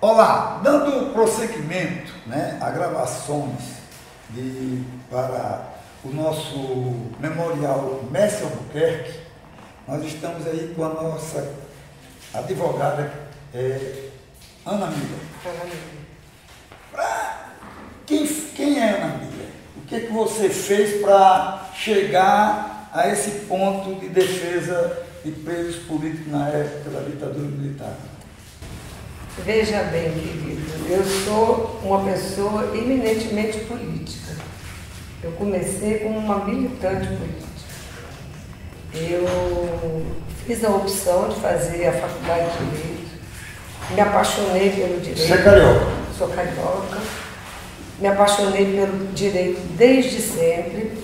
Olá, dando prosseguimento, a gravações para o nosso memorial Mestre Albuquerque, nós estamos aí com a nossa advogada Ana Miller. Quem é Ana Miller? O que você fez para chegar a esse ponto de defesa de presos políticos na época da ditadura militar? Veja bem, querido, eu sou uma pessoa eminentemente política. Eu comecei como uma militante política. Eu fiz a opção de fazer a faculdade de Direito, me apaixonei pelo direito. Você é carioca? Sou carioca. Me apaixonei pelo direito desde sempre.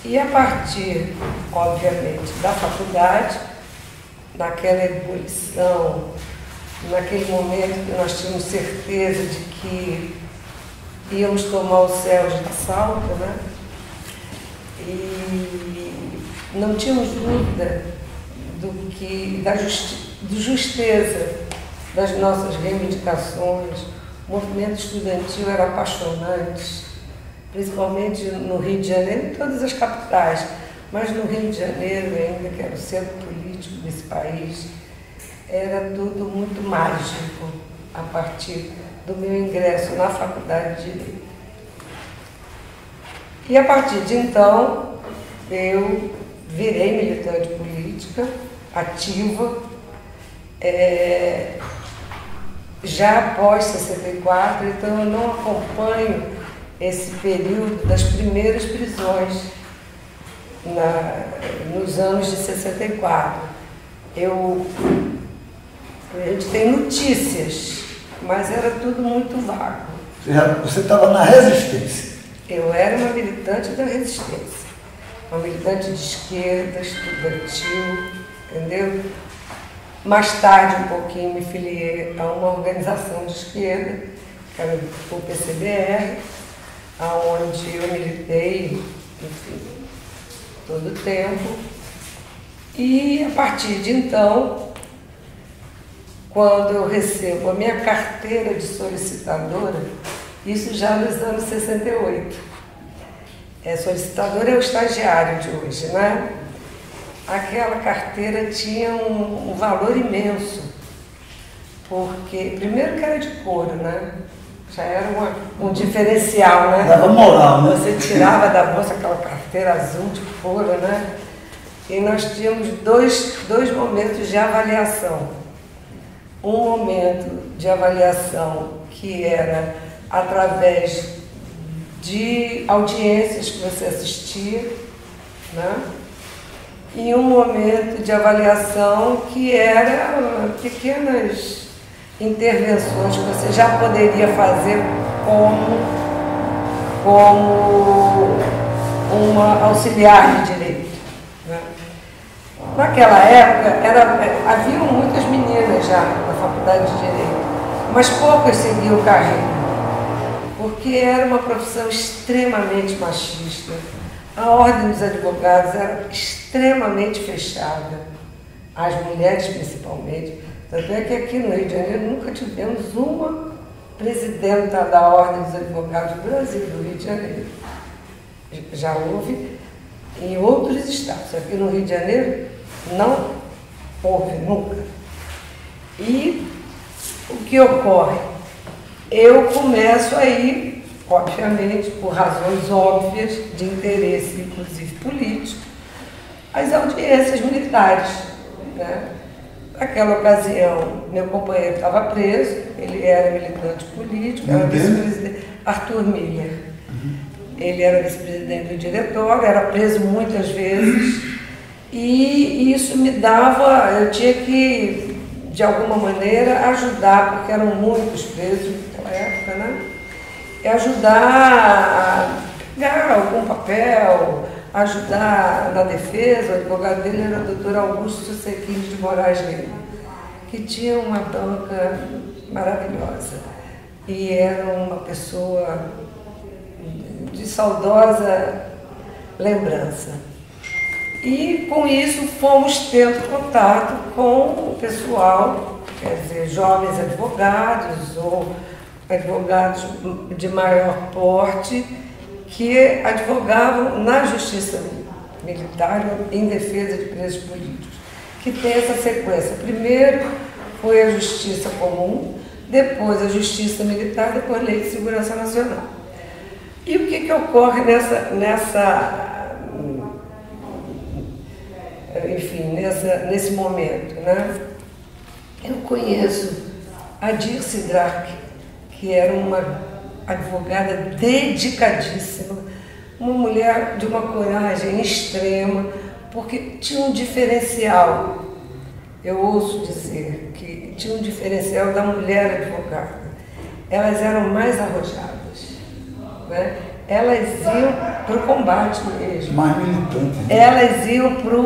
E a partir, obviamente, da faculdade, naquela ebulição, naquele momento que nós tínhamos certeza de que íamos tomar o céu de assalto, E não tínhamos dúvida da justeza das nossas reivindicações. O movimento estudantil era apaixonante, principalmente no Rio de Janeiro e em todas as capitais, mas no Rio de Janeiro, ainda que era o centro político desse país, era tudo muito mágico a partir do meu ingresso na Faculdade de Direito. E a partir de então, eu virei militante política, ativa, já após 64, então eu não acompanho esse período das primeiras prisões nos anos de 64. A gente tem notícias, mas era tudo muito vago. Você estava na resistência? Eu era uma militante da resistência, uma militante de esquerda, estudantil, entendeu? Mais tarde, um pouquinho, me filiei a uma organização de esquerda, que era o PCBR, onde eu militei, enfim, todo o tempo. E a partir de então, quando eu recebo a minha carteira de solicitadora, isso já nos anos 68. Solicitador é o estagiário de hoje, Aquela carteira tinha um valor imenso, porque, primeiro que era de couro, Já era um diferencial, Dava moral, Você tirava da bolsa aquela carteira azul de couro, E nós tínhamos dois momentos de avaliação. Um momento de avaliação que era através de audiências que você assistia, E um momento de avaliação que era pequenas intervenções que você já poderia fazer como uma auxiliar de direito. Naquela época, haviam muitas meninas já na faculdade de Direito, mas poucas seguiam carreira, porque era uma profissão extremamente machista. A ordem dos advogados era extremamente fechada, as mulheres principalmente. Tanto é que aqui no Rio de Janeiro nunca tivemos uma presidenta da Ordem dos Advogados do Brasil, do Rio de Janeiro. Já houve em outros estados, aqui no Rio de Janeiro não houve nunca. E o que ocorre? Eu começo aí, obviamente, por razões óbvias de interesse, inclusive político, as audiências militares. Naquela ocasião, meu companheiro estava preso, ele era militante político, era vice-presidente, Arthur Miller. Ele era vice-presidente do diretório, era preso muitas vezes, e isso me dava, eu tinha que, de alguma maneira, ajudar, porque eram muitos presos naquela época, E ajudar a pegar algum papel, ajudar na defesa. O advogado dele era o doutor Augusto Sequins de Moraes Lima, que tinha uma banca maravilhosa e era uma pessoa de saudosa lembrança. E com isso fomos tendo contato com o pessoal quer dizer, jovens advogados ou advogados de maior porte que advogavam na justiça militar em defesa de presos políticos, que tem essa sequência. Primeiro foi a justiça comum, depois a justiça militar, depois a Lei de Segurança Nacional. E o que ocorre nesse momento, né? Eu conheço a Dirce Drake, que era uma advogada dedicadíssima, uma mulher de uma coragem extrema, porque tinha um diferencial. Eu ouso dizer que tinha um diferencial da mulher advogada. Elas eram mais arrojadas, né? Elas iam para o combate mesmo. Mais militantes. Elas iam para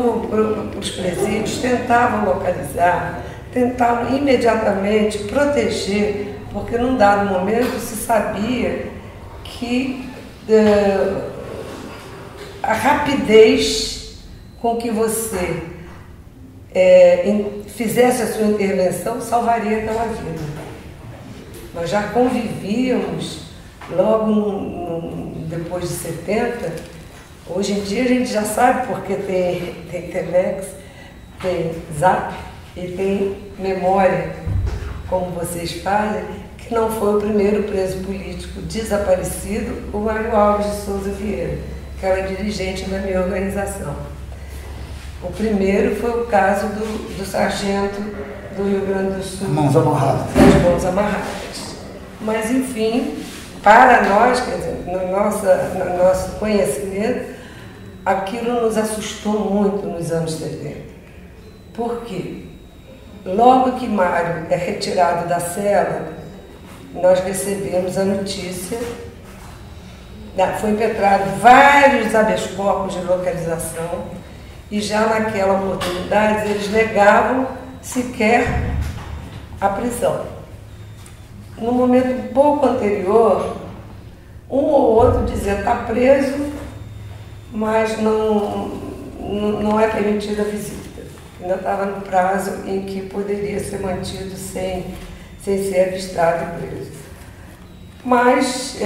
os presídios, tentavam localizar, tentavam imediatamente proteger, porque num dado momento se sabia que a rapidez com que você fizesse a sua intervenção salvaria aquela vida. Nós já convivíamos logo depois de 70. Hoje em dia a gente já sabe porque tem Telex, tem Zap e tem memória, como vocês fazem, que não foi o primeiro preso político desaparecido, o Mário Alves de Souza Vieira, que era dirigente da minha organização. O primeiro foi o caso do sargento do Rio Grande do Sul. Mãos amarradas. Das mãos amarradas. Mas, enfim, para nós, quer dizer, no nosso conhecimento, aquilo nos assustou muito nos anos 70. Por quê? Logo que Mário é retirado da cela, nós recebemos a notícia, foi impetrado vários habeas corpus de localização, e já naquela oportunidade eles negavam sequer a prisão. No momento pouco anterior, um ou outro dizia está preso, mas não é permitida a visita. Ainda estava no prazo em que poderia ser mantido sem ser avistado e preso. Mas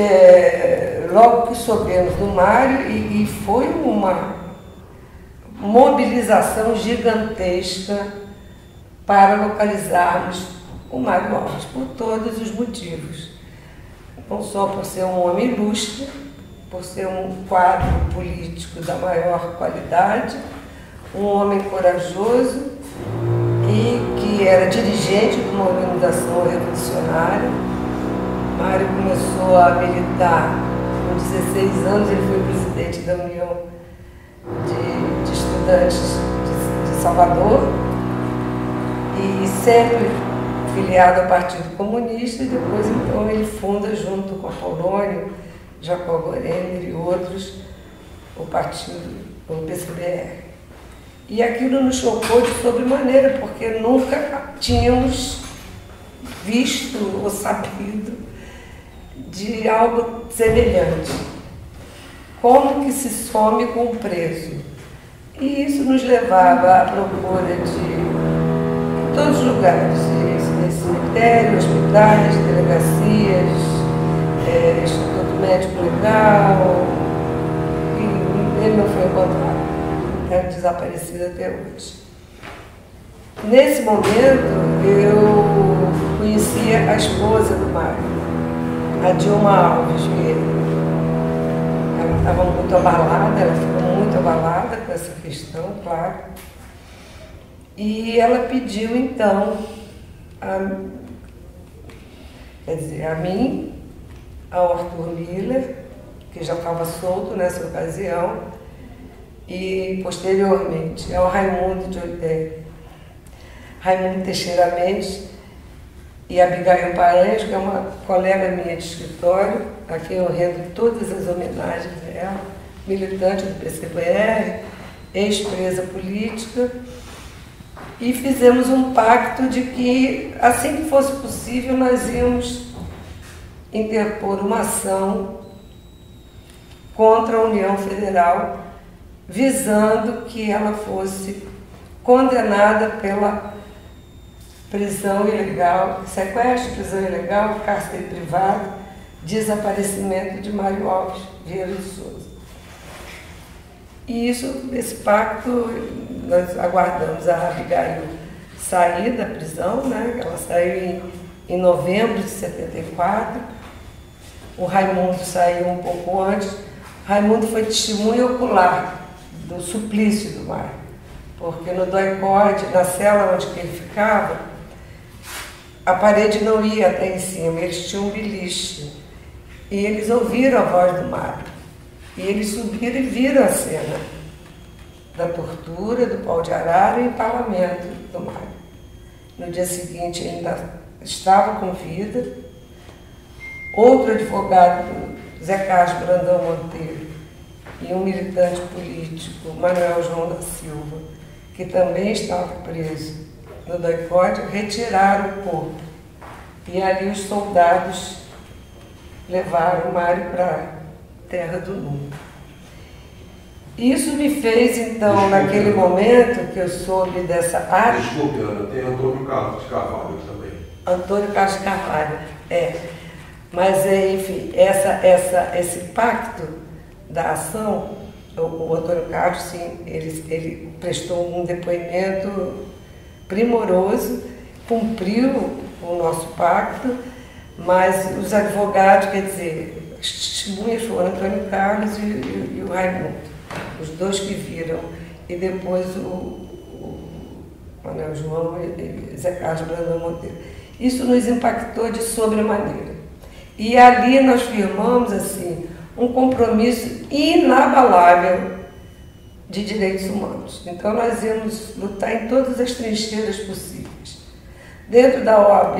logo que soubemos do Mário, e foi uma mobilização gigantesca para localizarmos o Mário Alves, por todos os motivos. Não só por ser um homem ilustre, por ser um quadro político da maior qualidade, um homem corajoso e que era dirigente de uma organização revolucionária. Mário começou a militar com 16 anos, ele foi presidente da União de Estudantes de Salvador e sempre filiado ao Partido Comunista, e depois então ele funda, junto com Polônio, Jacó Gorenner e outros, o PCBR. E aquilo nos chocou de sobremaneira, porque nunca tínhamos visto ou sabido de algo semelhante. Como que se some com o preso? E isso nos levava à procura de todos os lugares, cemitério, hospitais, delegacias, Instituto Médico Legal, e ele não foi encontrado. Está desaparecido até hoje. Nesse momento, eu conhecia a esposa do Mário, a Dilma Alves Vieira. Ela estava muito abalada, ela ficou muito abalada com essa questão, claro. E ela pediu, então, a mim, ao Arthur Miller, que já estava solto nessa ocasião, e posteriormente ao Raimundo Teixeira Mendes e Abigail Paranhos, que é uma colega minha de escritório, a quem eu rendo todas as homenagens a ela, militante do PCBR, ex-presa política, e fizemos um pacto de que, assim que fosse possível, nós íamos interpor uma ação contra a União Federal, visando que ela fosse condenada prisão ilegal, sequestro, prisão ilegal, cárcere privado, desaparecimento de Mário Alves Vieira de Souza. E esse pacto, nós aguardamos a Abigail sair da prisão, né? Ela saiu em novembro de 74, o Raimundo saiu um pouco antes. Raimundo foi testemunha ocular do suplício do Mário, porque no doicode, na cela onde ele ficava, a parede não ia até em cima, eles tinham um beliche. E eles ouviram a voz do Mário. E eles subiram e viram a cena da tortura, do pau de arara e o empalamento do Mário. No dia seguinte, ele ainda estava com vida. Outro advogado, Zé Carlos Brandão Monteiro, e um militante político, Manuel João da Silva, que também estava preso no doicode, retiraram o corpo. E ali os soldados levaram o Mário para a Terra do Nuno. Isso me fez, então, naquele momento que eu soube dessa arte... Desculpe, Ana, tem Antônio Carlos de Carvalho também. Antônio Carlos de Carvalho, Mas, enfim, esse pacto da ação, o Antônio Carlos, sim, ele prestou um depoimento primoroso, cumpriu o nosso pacto, mas os advogados, quer dizer, as testemunhas foram Antônio Carlos e o Raimundo, os dois que viram, e depois o Manuel João e Zé Carlos Brandão Monteiro. Isso nos impactou de sobremaneira. E ali nós firmamos assim, um compromisso inabalável de direitos humanos. Então nós íamos lutar em todas as trincheiras possíveis. Dentro da OAB,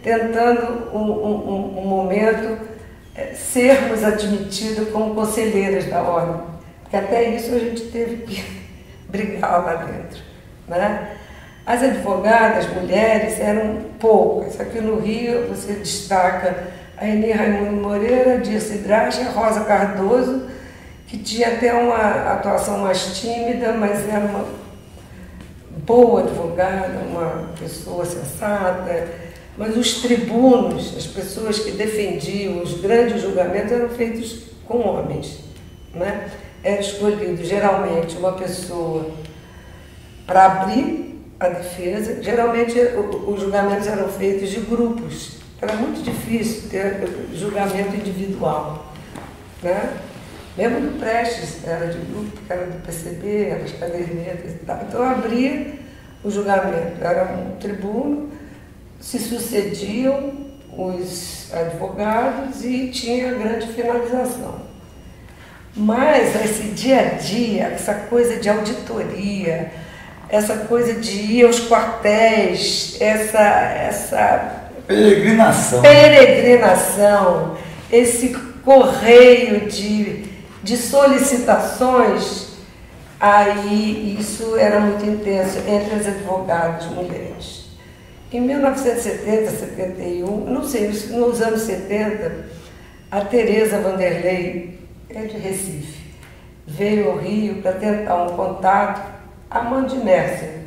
tentando um momento sermos admitidos como conselheiras da ordem. Porque até isso a gente teve que brigar lá dentro, né? As advogadas, mulheres, eram poucas. Aqui no Rio você destaca a Eni Raimundo Moreira, Dirce Dracha, Rosa Cardoso, que tinha até uma atuação mais tímida, mas era uma boa advogada, uma pessoa sensata. Mas os tribunos, as pessoas que defendiam os grandes julgamentos, eram feitos com homens, né? Era escolhido geralmente uma pessoa para abrir a defesa. Geralmente os julgamentos eram feitos de grupos. Era muito difícil ter julgamento individual, né? Mesmo do Prestes era de grupo, porque era do PCB, eram as cadernetas e tal. Então abria o julgamento. Era um tribuno, se sucediam os advogados e tinha a grande finalização. Mas esse dia a dia, essa coisa de auditoria, essa coisa de ir aos quartéis, essa peregrinação, esse correio de solicitações, aí isso era muito intenso entre as advogadas mulheres. Em 1970, 71, não sei, nos anos 70, a Tereza Vanderlei, de Recife, veio ao Rio para tentar um contato a mão de inércia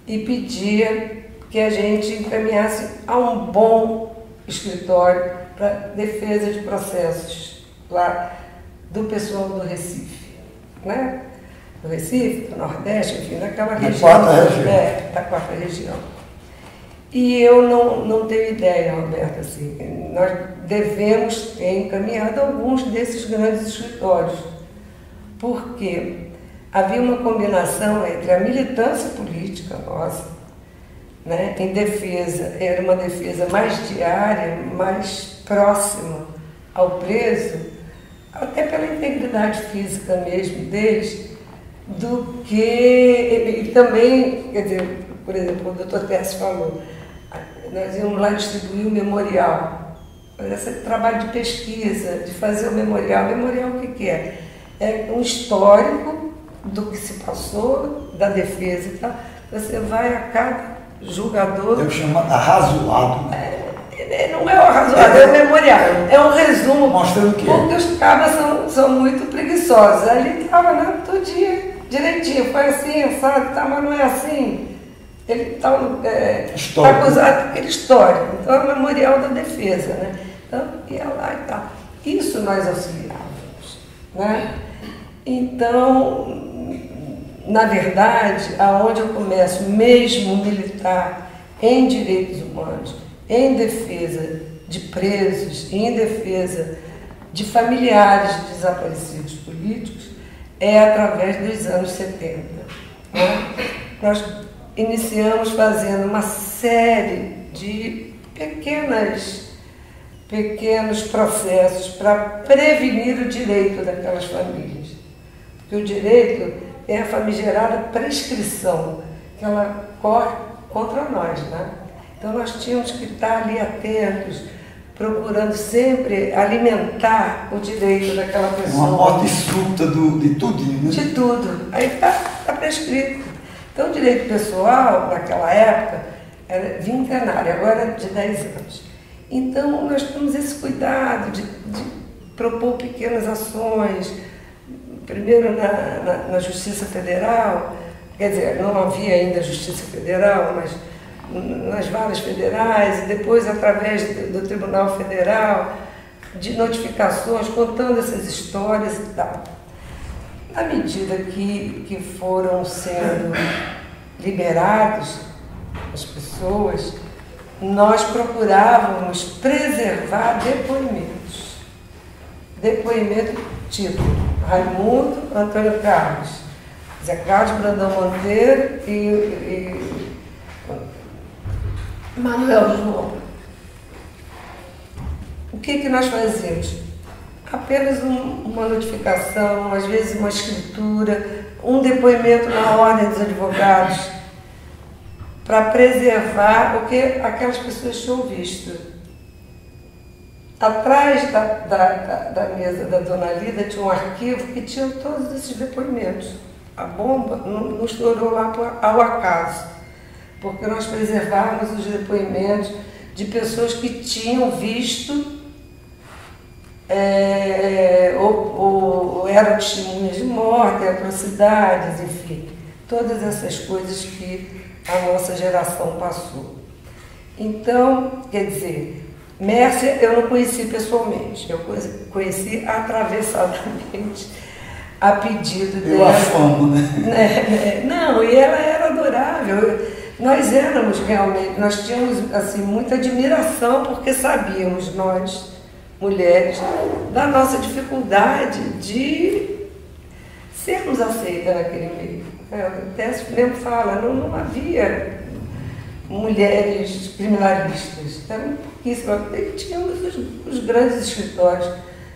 e pedia que a gente encaminhasse a um bom escritório para defesa de processos lá do pessoal do Recife, né? Do Recife, do Nordeste, enfim, daquela região. Da quarta região. E eu não tenho ideia, Roberto, assim, nós devemos ter encaminhado alguns desses grandes escritórios, porque havia uma combinação entre a militância política nossa, né, em defesa, era uma defesa mais diária, mais próxima ao preso, até pela integridade física mesmo deles, do que, e também, quer dizer, por exemplo, o doutor Tércio falou, nós íamos lá distribuir o memorial, esse trabalho de pesquisa, de fazer o memorial. Memorial o que é? É um histórico do que se passou, da defesa e tal. Você vai a cada julgador... Eu chamo arrazoado. Não é o arrazoado, é o memorial. É um resumo. Mostrando o quê? Porque os cabras são muito preguiçosos. Ali estava, né, todo dia, direitinho. Foi assim, assado, tá, mas não é assim. ele está Histórico. acusado, aquele histórico, então é o memorial da defesa, né? Então, ia lá e tal. Isso nós auxiliávamos, né? Então, na verdade, aonde eu começo mesmo militar em direitos humanos, em defesa de presos, em defesa de familiares de desaparecidos políticos, é através dos anos 70. Né? Nós iniciamos fazendo uma série de pequenos processos para prevenir o direito daquelas famílias. Porque o direito é a famigerada prescrição, que ela corre contra nós, né? Então nós tínhamos que estar ali atentos, procurando sempre alimentar o direito daquela pessoa. Uma morte súbita de tudinho, né? De tudo. Aí está prescrito. Então o direito pessoal, naquela época, era vintenário, agora é de 10 anos. Então nós temos esse cuidado de propor pequenas ações, primeiro na Justiça Federal, quer dizer, não havia ainda Justiça Federal, mas nas varas federais, e depois através do Tribunal Federal, de notificações, contando essas histórias e tal. À medida que foram sendo liberados as pessoas, nós procurávamos preservar depoimentos. Depoimento tipo Raimundo Antônio Carlos, Zé Carlos Brandão Monteiro e Manuel João. O que nós fazíamos? Apenas uma notificação, às vezes uma escritura, um depoimento na ordem dos advogados, para preservar o que aquelas pessoas tinham visto. Atrás da mesa da Dona Lida tinha um arquivo que tinha todos esses depoimentos. A bomba não estourou lá ao acaso, porque nós preservávamos os depoimentos de pessoas que tinham visto ou eram testemunhas de morte, atrocidades, enfim, todas essas coisas que a nossa geração passou. Então, quer dizer, Mércia eu não conheci pessoalmente, eu conheci atravessadamente a pedido dela. Eu a fama, né? Não, e ela era adorável. Nós éramos realmente, nós tínhamos assim, muita admiração, porque sabíamos, nós, mulheres, da nossa dificuldade de sermos aceitas naquele meio. O Técio mesmo fala, não havia mulheres criminalistas, eram pouquíssimas. Tínhamos os grandes escritórios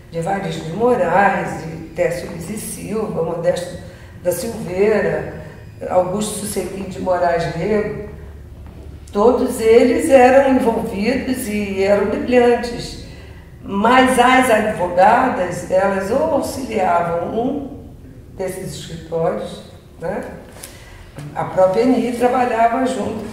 de Evaristo de Moraes, de Técio Luiz e Silva, Modesto da Silveira, Augusto Sucequim de Moraes Rego. Todos eles eram envolvidos e eram brilhantes, mas as advogadas, elas ou auxiliavam um desses escritórios, né? A própria Eni trabalhava junto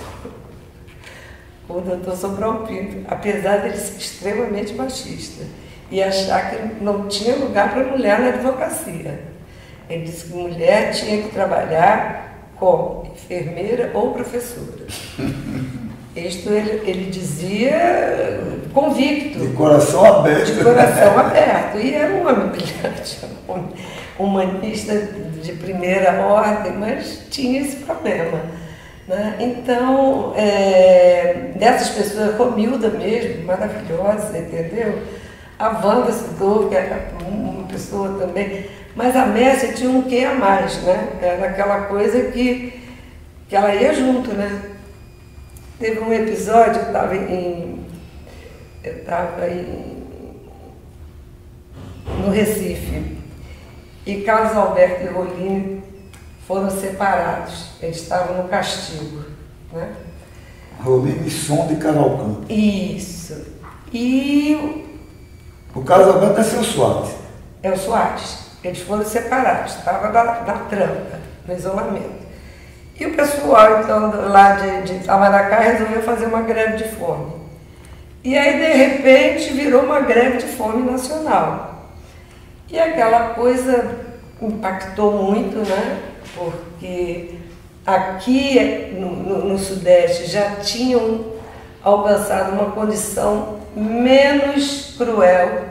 com o doutor Sobral Pinto, apesar dele ser extremamente machista e achar que não tinha lugar para mulher na advocacia. Ele disse que mulher tinha que trabalhar como enfermeira ou professora. Isto ele dizia convicto. De coração aberto. De coração aberto. E era um homem brilhante, um homem humanista de primeira ordem, mas tinha esse problema. Né? Então, dessas pessoas, Romilda mesmo, maravilhosa, entendeu? A Wanda Sidor, que era uma pessoa também. Mas a Mércia tinha um quê a mais, né? Era aquela coisa que ela ia junto, né? Teve um episódio, eu estava no Recife, e Carlos Alberto e Rolim foram separados, eles estavam no castigo, né? Rolim e Som de Cavalcante. Isso. E o Carlos Alberto é seu Soares. É o Soares. Eles foram separados, estava na trampa, no isolamento. E o pessoal, então, lá de Itamaracá resolveu fazer uma greve de fome. E aí, de repente, virou uma greve de fome nacional. E aquela coisa impactou muito, né? Porque aqui no Sudeste já tinham alcançado uma condição menos cruel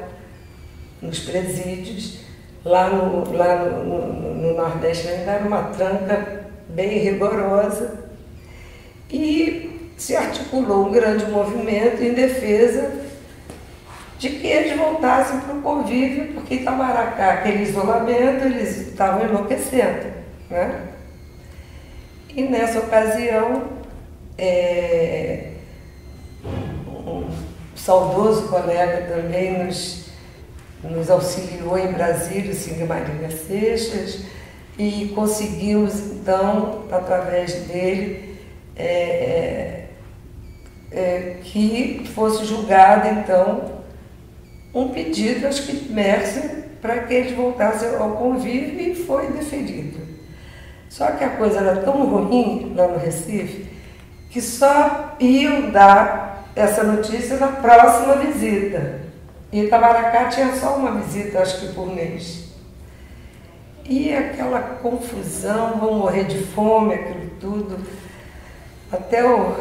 nos presídios. Lá no Nordeste ainda era uma tranca bem rigorosa e se articulou um grande movimento em defesa de que eles voltassem para o convívio, porque em Itamaracá, aquele isolamento, eles estavam enlouquecendo, né? E nessa ocasião, um saudoso colega também nos auxiliou em Brasília, o Cine Maria Seixas, e conseguimos então, através dele, que fosse julgado então um pedido, acho que Mércia, para que eles voltassem ao convívio, e foi deferido. Só que a coisa era tão ruim lá no Recife que só iam dar essa notícia na próxima visita. E Itamaracá tinha só uma visita, acho que por mês. E aquela confusão, vão morrer de fome, aquilo tudo. Até o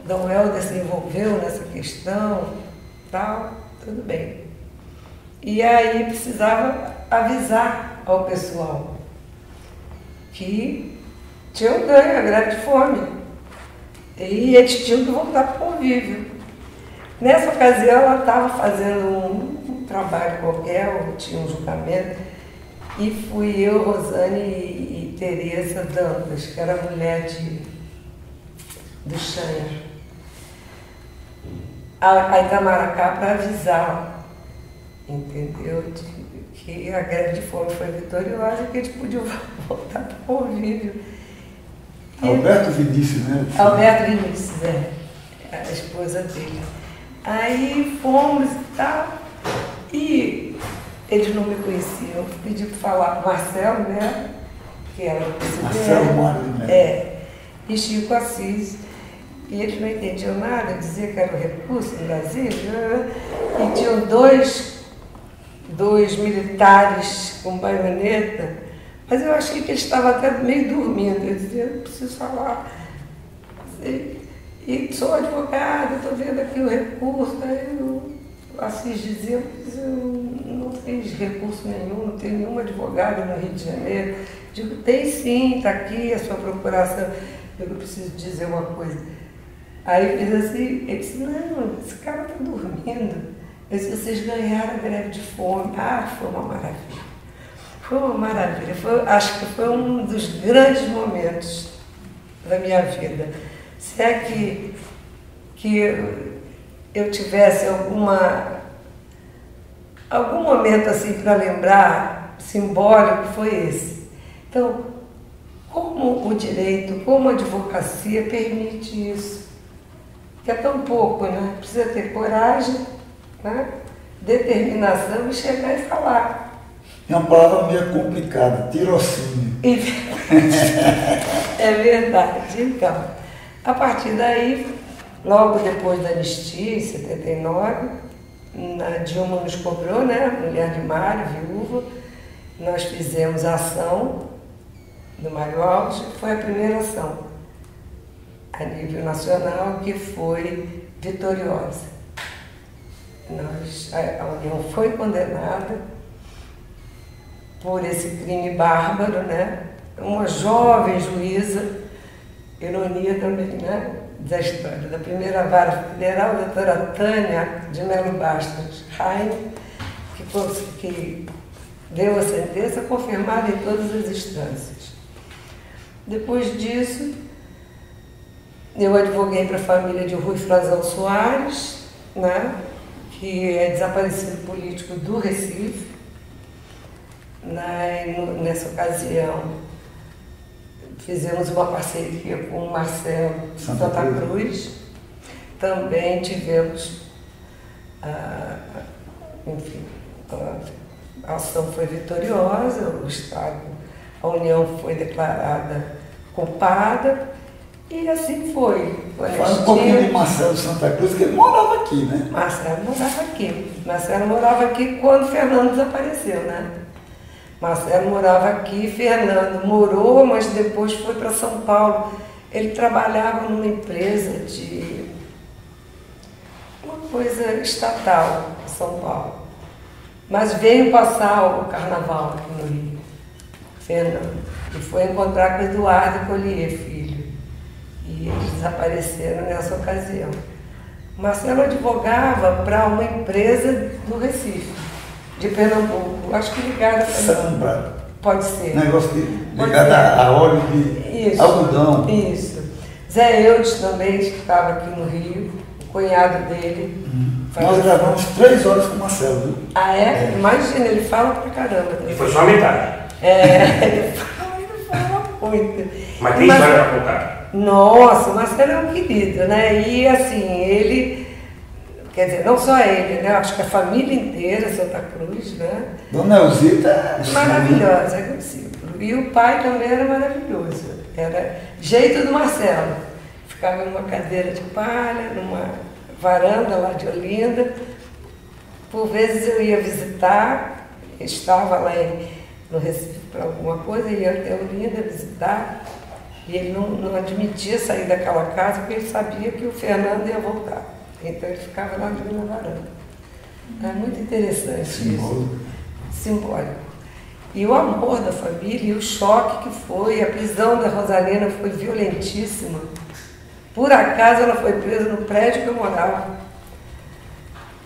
Dom Helder se envolveu nessa questão, tal, tudo bem. E aí precisava avisar ao pessoal que tinham ganho a greve de fome. E eles tinham que voltar para o convívio. Nessa ocasião, ela estava fazendo um trabalho qualquer, ou tinha um julgamento, e fui eu, Rosane e Tereza Dantas, que era mulher do Xanha, a Itamaracá para avisar, entendeu? Que a greve de fome foi vitoriosa e que eles podiam voltar para o convívio. Alberto Vinícius, né? Alberto Vinícius, a esposa dele. Aí fomos e tal, e eles não me conheciam, pedi para falar com o Marcelo, né? Que era o presidente. Marcelo Mário de Mello. E Chico Assis. E eles não entendiam nada, diziam que era um recurso no Brasil, e tinham dois militares com baioneta, mas eu achei que eles estavam até meio dormindo. Eu dizia, eu preciso falar. E sou advogada, estou vendo aqui o recurso. Aí o Assis dizia, eu não fiz recurso nenhum, não tenho nenhuma advogada no Rio de Janeiro. Digo, tem sim, está aqui a sua procuração. Eu preciso dizer uma coisa. Aí eu fiz assim, ele disse, não, esse cara está dormindo. Eu disse, vocês ganharam a greve de fome. Ah, foi uma maravilha. Foi uma maravilha. Acho que foi um dos grandes momentos da minha vida. Se é que eu tivesse algum momento assim para lembrar, simbólico, foi esse. Então, como o direito, como a advocacia permite isso? Que é tão pouco, né? Precisa ter coragem, né? Determinação e chegar e falar. É uma palavra meio complicada, tirocínio. É verdade. Então, a partir daí, logo depois da anistia, em 79, a Dilma nos cobrou, né? Mulher de Mário, viúva. Nós fizemos a ação do Mário Alves, que foi a primeira ação a nível nacional que foi vitoriosa. A União foi condenada por esse crime bárbaro, né? Uma jovem juíza, ironia também, né? Da história, da primeira vara federal, a doutora Tânia de Melo Bastos Raine, que deu a sentença confirmada em todas as instâncias. Depois disso, eu advoguei para a família de Rui Frazão Soares, né, que é desaparecido político do Recife. Nessa ocasião, fizemos uma parceria com o Marcelo Santa Cruz. Também tivemos, enfim, a ação foi vitoriosa, o Estado, a União foi declarada culpada. E assim foi. Fala um pouquinho de Marcelo Santa Cruz, que ele morava aqui, né? Marcelo morava aqui. Marcelo morava aqui quando Fernando desapareceu, né? Marcelo morava aqui, Fernando morou, mas depois foi para São Paulo. Ele trabalhava numa empresa de uma coisa estatal em São Paulo. Mas veio passar o carnaval aqui no Rio, Fernando, e foi encontrar com Eduardo Collier, filho. E eles desapareceram nessa ocasião. Marcelo advogava para uma empresa do Recife, de Pernambuco, acho que ligada a Sambra. Pode ser. Negócio ligado a óleo de algodão. Isso. Zé Eudes também, que estava aqui no Rio, o cunhado dele. Nós gravamos 3 horas com o Marcelo, viu? Ah, é? Imagina, ele fala pra caramba. E foi só a metade. Ele fala muito. Mas tem história para contar. Nossa, o Marcelo é um querido, né? E assim, ele, quer dizer, não só ele, né? Acho que a família inteira, Santa Cruz, né? Dona Elzita. Maravilhosa, é discípulo. E o pai também era maravilhoso. Era jeito do Marcelo. Ficava numa cadeira de palha, numa varanda lá de Olinda. Por vezes eu ia visitar, estava lá no Recife para alguma coisa, ia até Olinda visitar. E ele não admitia sair daquela casa porque ele sabia que o Fernando ia voltar. Então ele ficava lá na varanda. É muito interessante isso. Simbólico. E o amor da família e o choque que foi, a prisão da Rosalina foi violentíssima. Por acaso ela foi presa no prédio que eu morava.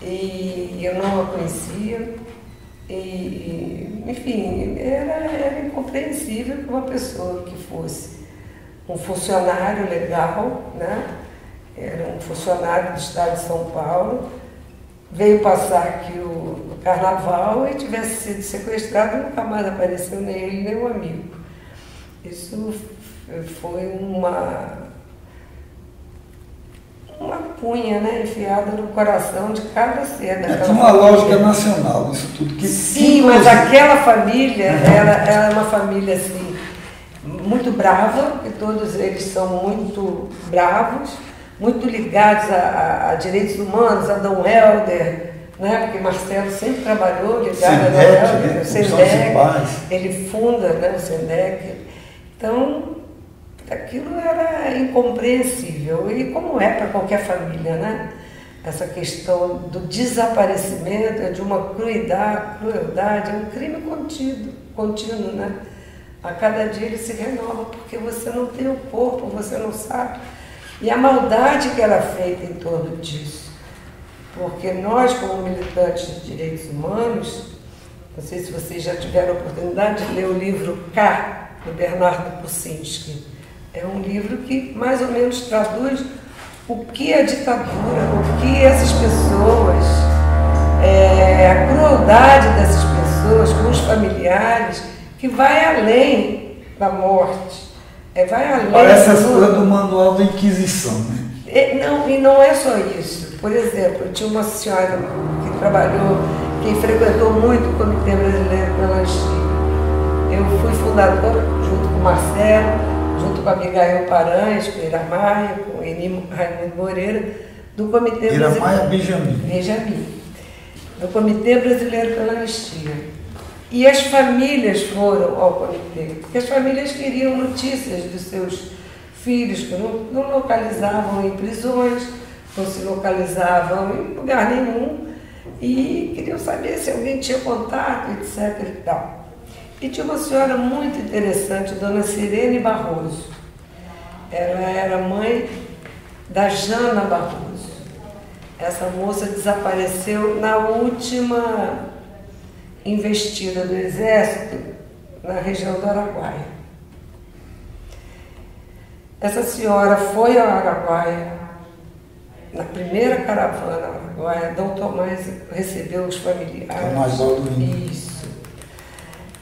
E eu não a conhecia. E, enfim, era incompreensível que uma pessoa que fosse um funcionário legal, né? Era um funcionário do estado de São Paulo, veio passar aqui o carnaval e tivesse sido sequestrado, nunca mais apareceu nem ele, nem um amigo. Isso foi uma punha, né, enfiada no coração de cada ser daquela Tinha uma lógica nacional isso tudo. Sim, mas aquela família era uma família assim, muito brava, e todos eles são muito bravos, muito ligados a direitos humanos, a Dom Helder, né? Porque Marcelo sempre trabalhou ligado a Dom Helder, o SENDEC, ele funda, né, o SENDEC. Então, aquilo era incompreensível, e como é para qualquer família, né? Essa questão do desaparecimento, é de uma crueldade, é um crime contínuo, né? A cada dia ele se renova, porque você não tem o corpo, você não sabe. E a maldade que era feita em torno disso. Porque nós, como militantes de direitos humanos, não sei se vocês já tiveram a oportunidade de ler o livro K, do Bernardo Kucinski. É um livro que mais ou menos traduz o que é ditadura, o que essas pessoas, a crueldade dessas pessoas com os familiares, que vai além da morte. Vai além. Parece as coisas do manual da Inquisição, né? Não, e não é só isso. Por exemplo, tinha uma senhora que trabalhou, que frequentou muito o Comitê Brasileiro pela Anistia. Eu fui fundadora, junto com o Marcelo, junto com a Abigail Paranhos, com Ira Maia, com o Eni Raimundo Moreira, do Comitê Brasileiro. Ira Maia Benjamin. Do Comitê Brasileiro pela Anistia. E as famílias foram ao comitê, porque as famílias queriam notícias dos seus filhos que não localizavam em prisões, não se localizavam em lugar nenhum, e queriam saber se alguém tinha contato, etc. e tal. E tinha uma senhora muito interessante, Dona Sirene Barroso. Ela era mãe da Jana Barroso. Essa moça desapareceu na última investida do Exército na região do Araguaia. Essa senhora foi ao Araguaia, na primeira caravana ao Araguaia, Dom Tomás recebeu os familiares. Tomás Balduino. Isso.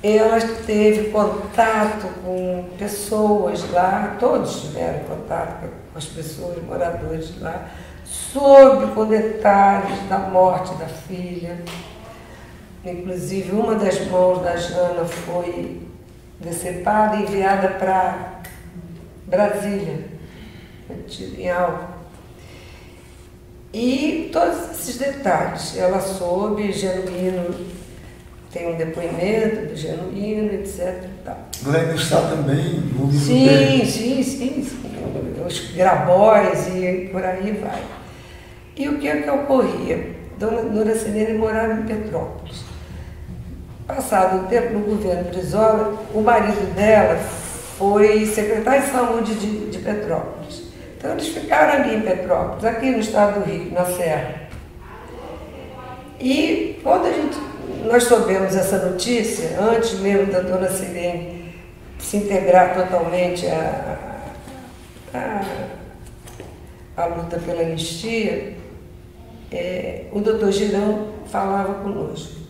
Ela teve contato com pessoas lá, todos tiveram contato com as pessoas, moradores lá, soube com detalhes da morte da filha. Inclusive, uma das mãos da Jana foi decepada e enviada para Brasília, em álcool. E todos esses detalhes, ela soube, genuíno, tem um depoimento do Genuíno, etc. E tal. Glênio está também no livro Sim, dele. sim. Os Grabois e por aí vai. E o que é que ocorria? Dona Nuracilene morava em Petrópolis. Passado o tempo no governo Brizola, o marido dela foi secretário de saúde de Petrópolis. Então eles ficaram ali em Petrópolis, aqui no estado do Rio, na Serra. E quando nós soubemos essa notícia, antes mesmo da Dona Silene se integrar totalmente à luta pela anistia, o doutor Girão falava conosco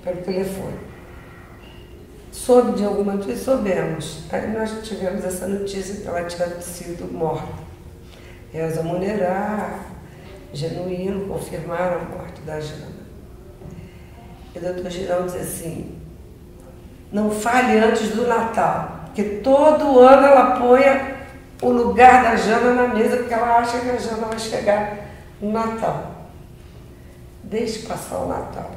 pelo telefone. Soube de alguma notícia? Soubemos. Aí nós tivemos essa notícia que ela tinha sido morta. Elza Munerá, Genuíno, confirmaram a morte da Jana. E o doutor Girão diz assim, não fale antes do Natal, porque todo ano ela põe o lugar da Jana na mesa, porque ela acha que a Jana vai chegar no Natal. Deixe passar o Natal.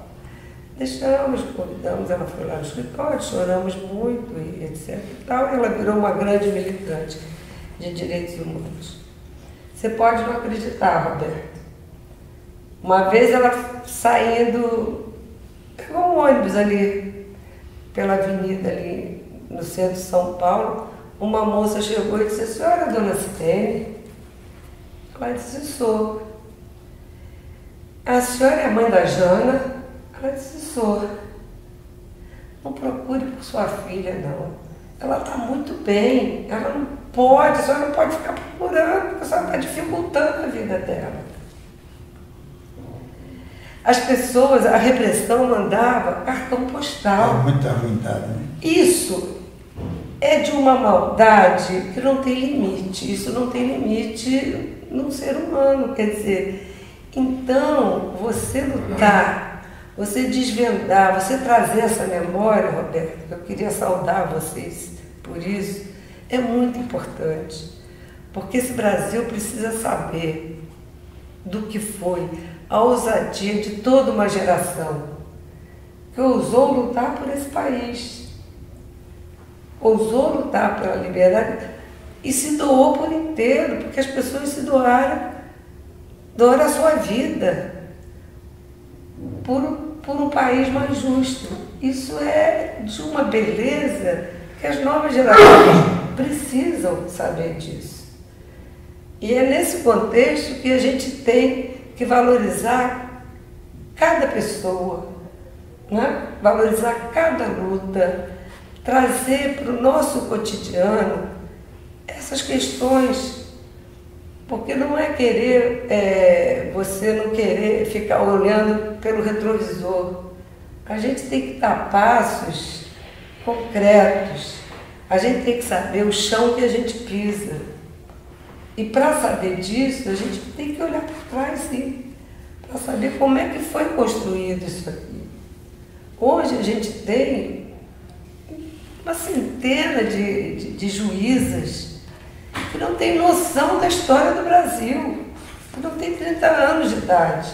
Deixamos, convidamos, ela foi lá no escritório, choramos muito, e etc. E tal. Ela virou uma grande militante de direitos humanos. Você pode não acreditar, Roberto. Uma vez ela saindo, pegou um ônibus ali, pela avenida ali no centro de São Paulo, uma moça chegou e disse, a senhora é Dona Silene? Ela disse, sou. A senhora é a mãe da Jana? Ela disse, sou. Não procure por sua filha, não. Ela está muito bem, ela não pode, a senhora não pode ficar procurando, porque a senhora está dificultando a vida dela. As pessoas, a repressão mandava cartão postal. É muita ruindade, né? Isso é de uma maldade que não tem limite. Isso não tem limite num ser humano. Quer dizer, então, você lutar, você desvendar, você trazer essa memória, Roberto, eu queria saudar vocês por isso, é muito importante. Porque esse Brasil precisa saber do que foi a ousadia de toda uma geração que ousou lutar por esse país, ousou lutar pela liberdade e se doou por inteiro, porque as pessoas se doaram a sua vida por um país mais justo. Isso é de uma beleza que as novas gerações precisam saber disso. E é nesse contexto que a gente tem que valorizar cada pessoa, né? Valorizar cada luta, trazer para o nosso cotidiano essas questões, porque não é querer, você não querer ficar olhando pelo retrovisor. A gente tem que dar passos concretos, a gente tem que saber o chão que a gente pisa. E para saber disso, a gente tem que olhar para trás, sim, para saber como é que foi construído isso aqui. Hoje a gente tem uma centena de juízas que não tem noção da história do Brasil, que não tem 30 anos de idade,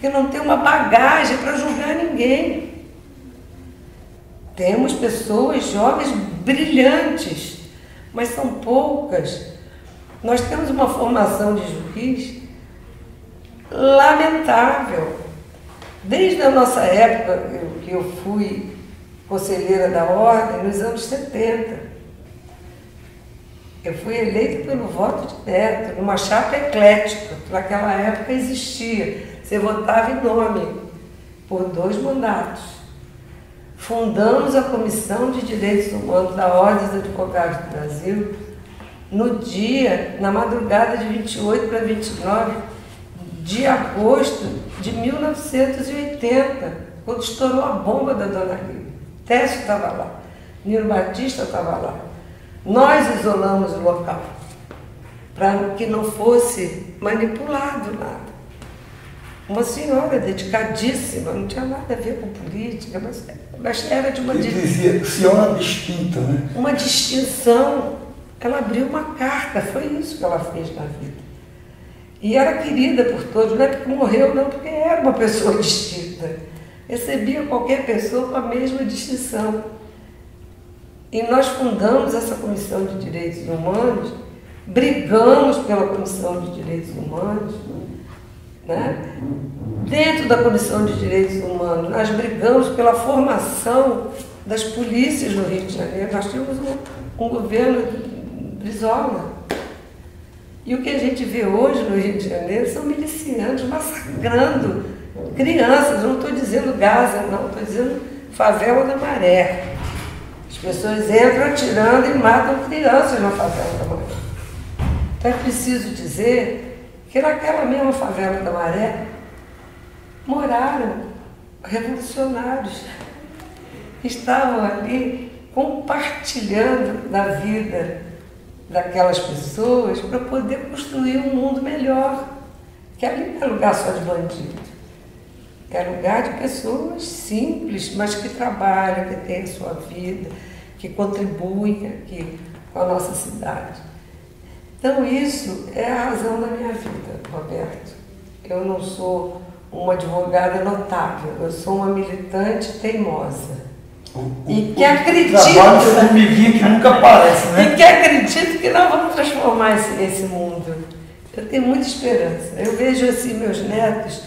que não tem uma bagagem para julgar ninguém. Temos pessoas jovens brilhantes, mas são poucas. Nós temos uma formação de juiz lamentável. Desde a nossa época, que eu fui conselheira da ordem, nos anos 70, eu fui eleita pelo voto de teto, numa chapa eclética, que naquela época existia. Você votava em nome, por 2 mandatos. Fundamos a Comissão de Direitos Humanos da Ordem dos Advogados do Brasil, na madrugada de 28 para 29 de agosto de 1980, quando estourou a bomba da Dona Rita. Técio estava lá, Nilo Batista estava lá. Nós isolamos o local, para que não fosse manipulado nada. Uma senhora dedicadíssima, não tinha nada a ver com política, mas era de uma... Ele dizia, senhora distinta, né? Uma distinção. Ela abriu uma carta, foi isso que ela fez na vida. E era querida por todos, não é porque morreu, não, porque era uma pessoa distinta. recebia qualquer pessoa com a mesma distinção. E nós fundamos essa Comissão de Direitos Humanos, brigamos pela Comissão de Direitos Humanos, né? Dentro da Comissão de Direitos Humanos, nós brigamos pela formação das polícias no Rio de Janeiro. Nós tínhamos um governo Brizola. E o que a gente vê hoje no Rio de Janeiro são milicianos massacrando crianças. Não estou dizendo Gaza, não, estou dizendo favela da Maré. As pessoas entram atirando e matam crianças na favela da Maré. Então é preciso dizer que naquela mesma favela da Maré moraram revolucionários que estavam ali compartilhando da vida daquelas pessoas para poder construir um mundo melhor. Que ali não é lugar só de bandido. É lugar de pessoas simples, mas que trabalham, que têm a sua vida, que contribuem aqui com a nossa cidade. Então isso é a razão da minha vida, Roberto. Eu não sou uma advogada notável, eu sou uma militante teimosa. E que acredito trabalho de formiguinha que nunca aparece, né? E que acredito que nós vamos transformar esse mundo. Eu tenho muita esperança. Eu vejo assim, meus netos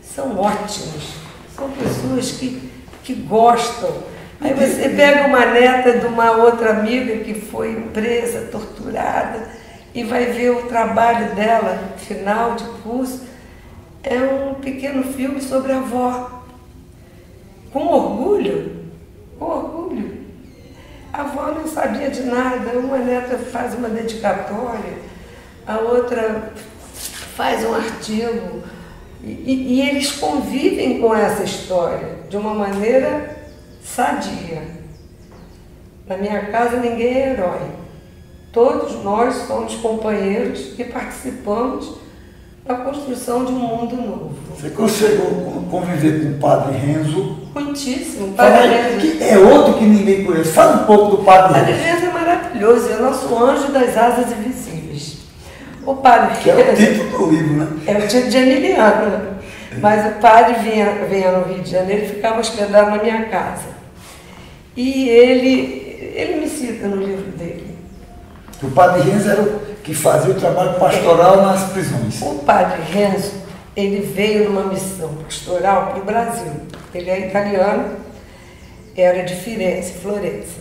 são ótimos, são pessoas que gostam. Aí você pega uma neta de uma outra amiga que foi presa, torturada, e vai ver o trabalho dela, final de curso, é um pequeno filme sobre a avó. Com orgulho. A avó não sabia de nada, uma neta faz uma dedicatória, a outra faz um artigo, e eles convivem com essa história de uma maneira sadia. Na minha casa ninguém é herói, todos nós somos companheiros que participamos da construção de um mundo novo. Você conseguiu conviver com o Padre Renzo? Muitíssimo. Padre Renzo. Que é outro que ninguém conhece. Fala um pouco do Padre Renzo. Padre Renzo é maravilhoso, é nosso anjo das asas invisíveis. O Padre que é o título do livro, né? É o título de Emiliano. Mas o padre vinha no Rio de Janeiro e ficava hospedado na minha casa. E ele me cita no livro dele. O Padre Renzo era o que fazia o trabalho pastoral nas prisões. O Padre Renzo, ele veio numa missão pastoral para o Brasil. Ele é italiano, era de Firenze, Florença.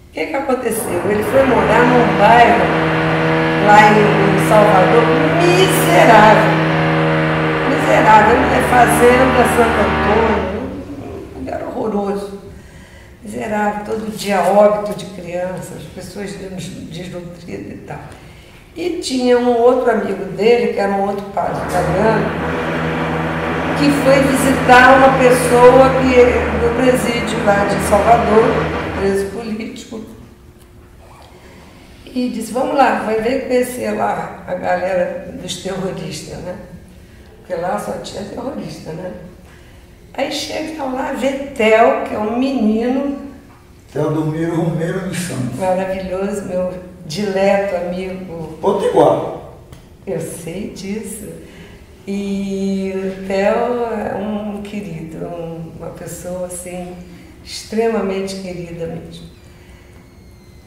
O que aconteceu? Ele foi morar num bairro lá em Salvador, miserável, é Fazenda Santo Antônio, um lugar horroroso, miserável, todo dia óbito de crianças, pessoas desnutridas e tal. E tinha um outro amigo dele, que era um outro padre italiano, que foi visitar uma pessoa do presídio lá de Salvador, preso político, e disse, vamos lá, vai ver conhecer lá a galera dos terroristas, né? Porque lá só tinha terrorista, né? Aí chega lá, vê Theo, que é um menino. Teodomiro Romero dos Santos. Maravilhoso, meu dileto amigo. Potiguar. Eu sei disso. E o Theo é um querido, uma pessoa assim, extremamente querida mesmo.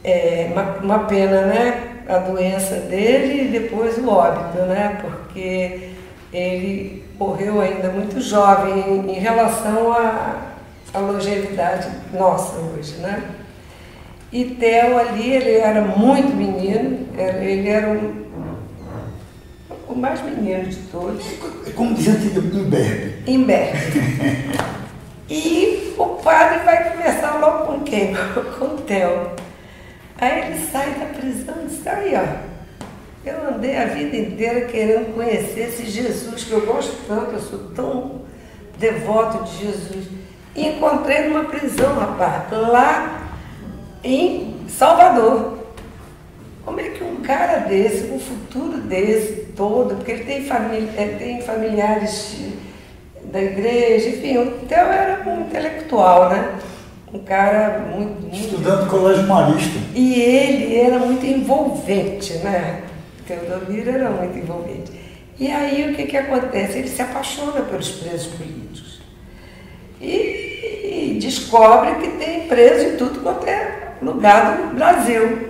É uma pena, né? A doença dele e depois o óbito, né? Porque ele morreu ainda muito jovem em relação à longevidade nossa hoje, né? E Theo ali, ele era muito menino, ele era o mais menino de todos. Como dizia imberbe. Imberbe. E o padre vai começar logo com quem? Com o Theo. Aí ele sai da prisão e diz, aí ó, eu andei a vida inteira querendo conhecer esse Jesus que eu gosto tanto, eu sou tão devoto de Jesus. E encontrei numa prisão, rapaz, lá em Salvador. Como é que um cara desse, um futuro desse todo, porque ele tem familiares da igreja, enfim, o Theo era um intelectual, né? Um cara muito... Estudando no Colégio Marista. E ele era muito envolvente, né? Teodomiro era muito envolvente. E aí o que acontece? Ele se apaixona pelos presos políticos. e descobre que tem preso em tudo quanto é lugar do Brasil.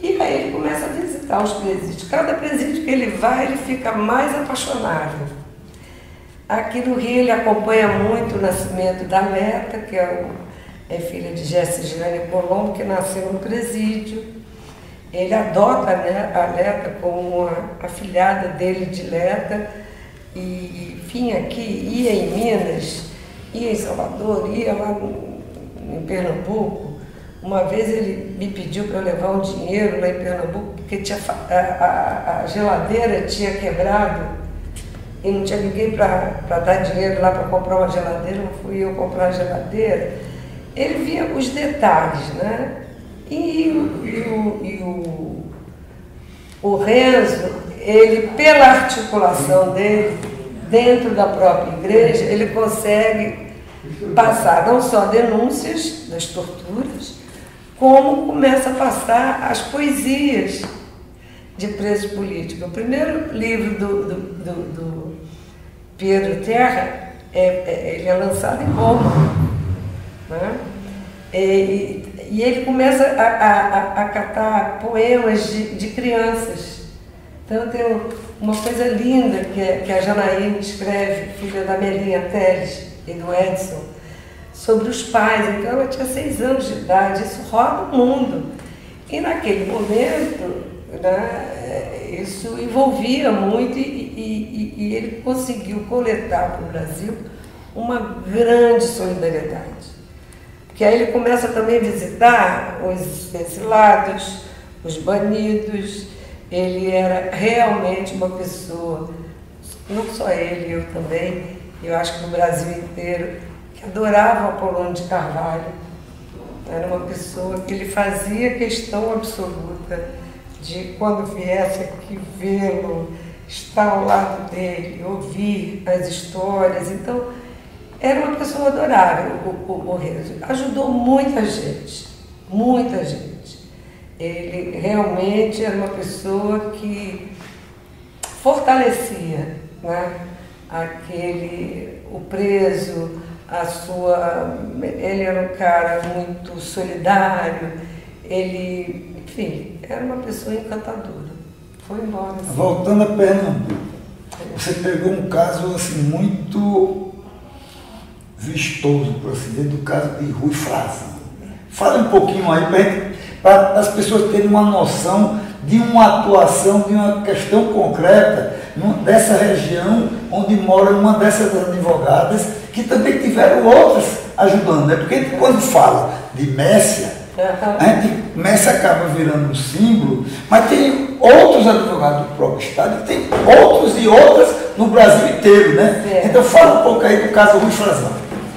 E aí ele começa a visitar os presídios. Cada presídio que ele vai, ele fica mais apaixonado. Aqui no Rio ele acompanha muito o nascimento da Leta, que é filha de Jesse Jane Colombo, que nasceu no presídio. Ele adota a Leta como a afilhada dele de Leta e vinha aqui, ia em Minas, ia em Salvador, ia lá em Pernambuco. Uma vez ele me pediu para eu levar um dinheiro lá em Pernambuco, porque a geladeira tinha quebrado e não tinha ninguém para dar dinheiro lá para comprar uma geladeira, não fui eu comprar a geladeira. Ele via os detalhes, né? O Renzo, ele, pela articulação dele, dentro da própria igreja, ele consegue passar não só denúncias das torturas, como começa a passar as poesias de preso político. O primeiro livro do Pedro Terra, ele é lançado em Roma, né? E ele começa a catar poemas de crianças. Então tem uma coisa linda que a Janaína escreve, filha da Melinha Teles e do Edson, sobre os pais. Então ela tinha 6 anos de idade, isso roda o mundo. E naquele momento, né, isso envolvia muito e ele conseguiu coletar para o Brasil uma grande solidariedade. Que aí ele começa também a visitar os exilados, os banidos. Ele era realmente uma pessoa, não só ele, eu também, eu acho que no Brasil inteiro, que adorava Apolônio de Carvalho. Era uma pessoa que ele fazia questão absoluta de, quando viesse aqui vê-lo, estar ao lado dele, ouvir as histórias. Então, era uma pessoa adorável, o Renzo. Ajudou muita gente, muita gente. Ele realmente era uma pessoa que fortalecia, né, o preso, ele era um cara muito solidário, enfim, era uma pessoa encantadora. Foi embora. Assim. Voltando a Pernambuco, você pegou um caso assim, muito vistoso, por assim dizer, do caso de Rui Frazão. Fala um pouquinho aí para as pessoas terem uma noção de uma atuação, de uma questão concreta dessa região onde mora uma dessas advogadas, que também tiveram outras ajudando, né? Porque quando fala de Messia, Messia acaba virando um símbolo, mas tem outros advogados do próprio Estado, e tem outros e outras no Brasil inteiro, né? Certo. Então fala um pouco aí do caso Rui Frazão.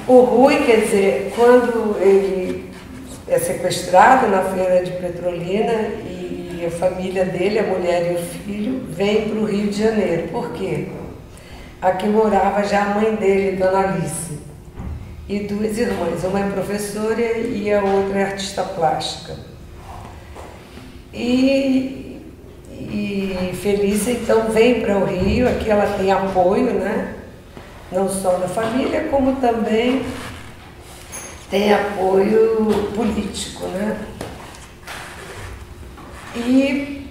O Rui, quer dizer, quando ele é sequestrado na feira de Petrolina e a família dele, a mulher e o filho, vêm para o Rio de Janeiro. Por quê? Aqui morava já a mãe dele, Dona Alice, e 2 irmãs. Uma é professora e a outra é artista plástica. E Felícia, então, vem para o Rio. Aqui ela tem apoio, né? Não só da família, como também tem apoio político, né? E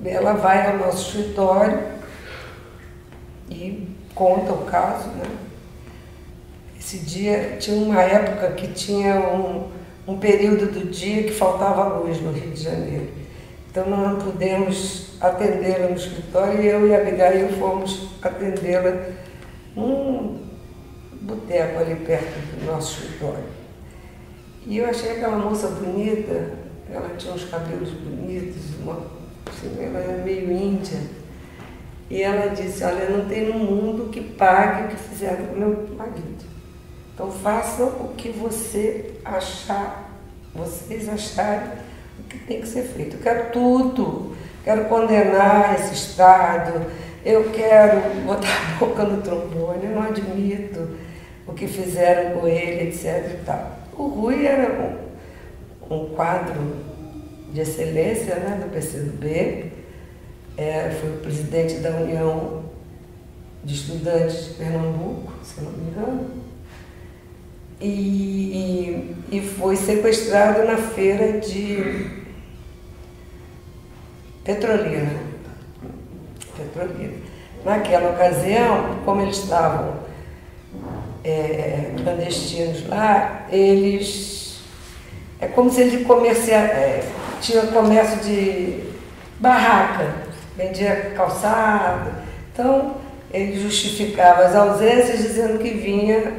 ela vai ao nosso escritório e conta o caso, né? Esse dia, tinha uma época que tinha um período do dia que faltava luz no Rio de Janeiro. Então nós não pudemos atendê-la no escritório e eu e a Abigail fomos atendê-la num boteco ali perto do nosso escritório. E eu achei aquela moça bonita, ela tinha uns cabelos bonitos, assim, ela era meio índia. E ela disse, olha, não tem no mundo que pague o que fizeram com meu marido. Então façam o que vocês acharem o que tem que ser feito. Eu quero tudo, quero condenar esse Estado, eu quero botar a boca no trombone, eu não admito o que fizeram com ele, etc. E tal. O Rui era um quadro de excelência, né, do PCdoB, foi o presidente da União de estudantes de Pernambuco, se não me engano, e foi sequestrado na feira de Petrolina. Naquela ocasião, como eles estavam clandestinos lá, eles... É como se ele tinha comércio de barraca, vendia calçado. Então, ele justificava as ausências dizendo que vinha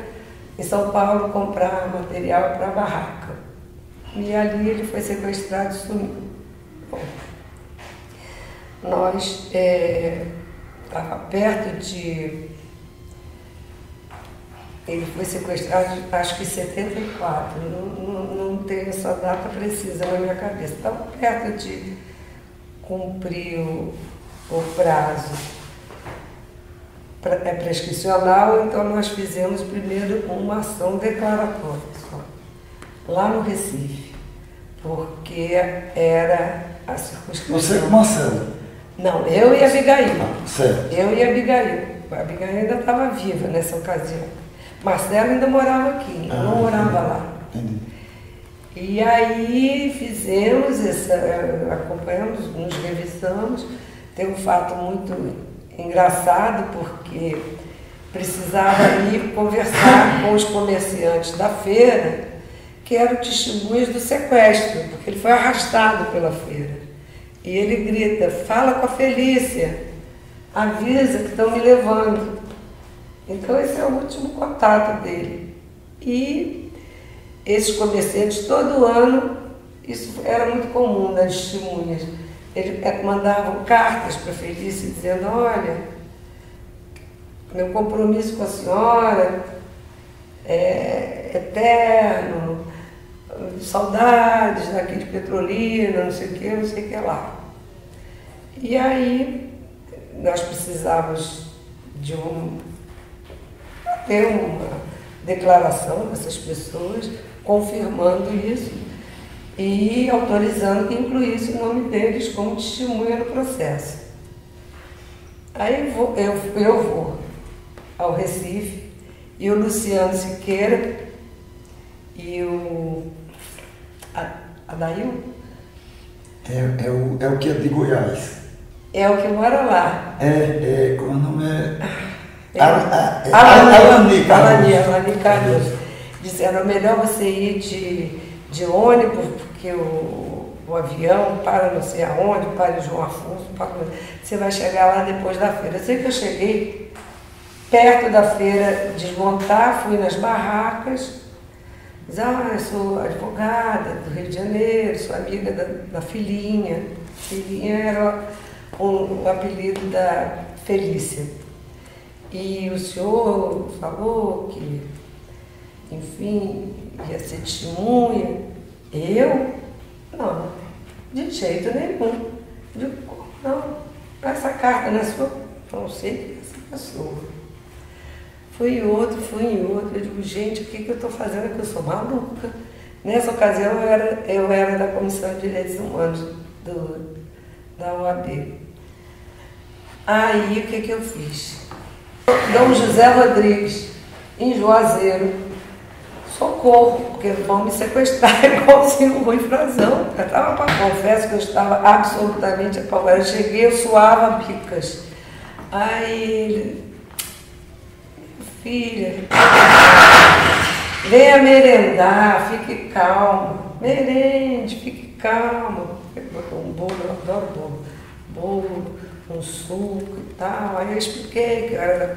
em São Paulo comprar material para a barraca. E ali ele foi sequestrado e sumiu. Bom, nós estava perto de... Ele foi sequestrado, acho que em 74, não tenho essa data precisa na minha cabeça. Estava perto de cumprir o prazo prescricional, então nós fizemos primeiro uma ação declaratória, só, lá no Recife, porque era a circunscrição. Você com Marcelo? Não, eu e a Abigail. Certo. Eu e a Abigail. A Abigail ainda estava viva nessa ocasião. Marcelo ainda morava aqui, eu não morava lá. Entendi. E aí fizemos acompanhamos, nos revisamos. Tem um fato muito engraçado, porque precisava ir conversar com os comerciantes da feira, que eram testemunhas do sequestro, porque ele foi arrastado pela feira. E ele grita: fala com a Felícia, avisa que estão me levando. Então esse é o último contato dele. E esses comerciantes, todo ano, isso era muito comum nas testemunhas, eles mandavam cartas para a Felícia dizendo: olha, meu compromisso com a senhora é eterno, saudades daqui de Petrolina, não sei o que, não sei o que lá. E aí nós precisávamos de ter uma declaração dessas pessoas confirmando isso e autorizando que incluísse o nome deles como testemunha no processo. Aí eu vou ao Recife e o Luciano Siqueira e o Adail é o que é de Goiás. é o que mora lá. Como o nome é? Alani Cardoso. Disseram: é melhor você ir de ônibus, porque o avião para não sei aonde, para em João Afonso, você vai chegar lá depois da feira. Eu sei que eu cheguei perto da feira, desmontar, fui nas barracas, disse: eu sou advogada do Rio de Janeiro, sou amiga da filhinha. Filhinha era o apelido da Felícia. E o senhor falou que, enfim, ia ser testemunha. Eu? Não, de jeito nenhum. Eu digo: não, essa carta não é sua. Não sei quem é essa pessoa. Fui em outro. Eu digo: gente, o que eu estou fazendo aqui? Eu sou maluca. Nessa ocasião eu era da Comissão de Direitos Humanos da OAB. Aí o que eu fiz? Dom José Rodrigues, em Juazeiro, socorro, porque vão me sequestrar igualzinho o Rui Frazão. Confesso que eu estava absolutamente apavorada. Eu cheguei, eu suava bicas. Aí ele: filha, venha merendar, fique calma. Merende, fique calma. Botou um bolo, eu adoro bolo. Bolo, um suco e tal. Aí eu expliquei que eu era da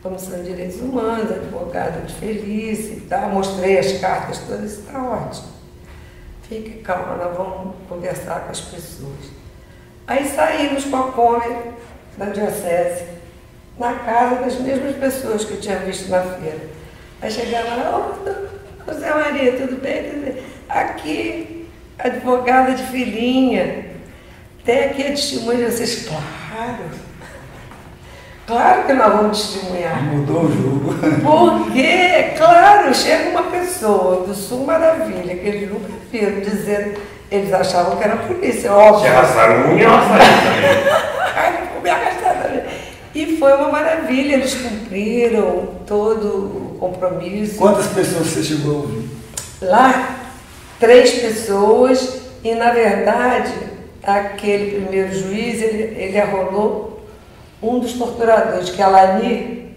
Comissão de Direitos Humanos, advogada de Felícia e tal. Mostrei as cartas todas, está ótimo. Fique calma, nós vamos conversar com as pessoas. Aí saímos com a Kombi da Diocese, na casa das mesmas pessoas que eu tinha visto na feira. Aí chegava lá: ô, José Maria, tudo bem? Tudo bem? Aqui, advogada de filhinha. Tem aqui a testemunha de vocês. Claro que nós vamos testemunhar. Mudou o jogo. Porque, claro, chega uma pessoa do Sul Maravilha, que eles nunca viram, dizendo, eles achavam que era a polícia, óbvio. Se arrastaram um e arrastaram também. Ai, vou me arrastar também. E foi uma maravilha, eles cumpriram todo o compromisso. Quantas pessoas você chegou a ouvir? Lá, 3 pessoas, e na verdade, aquele primeiro juiz, ele arrolou um dos torturadores, que é a Alani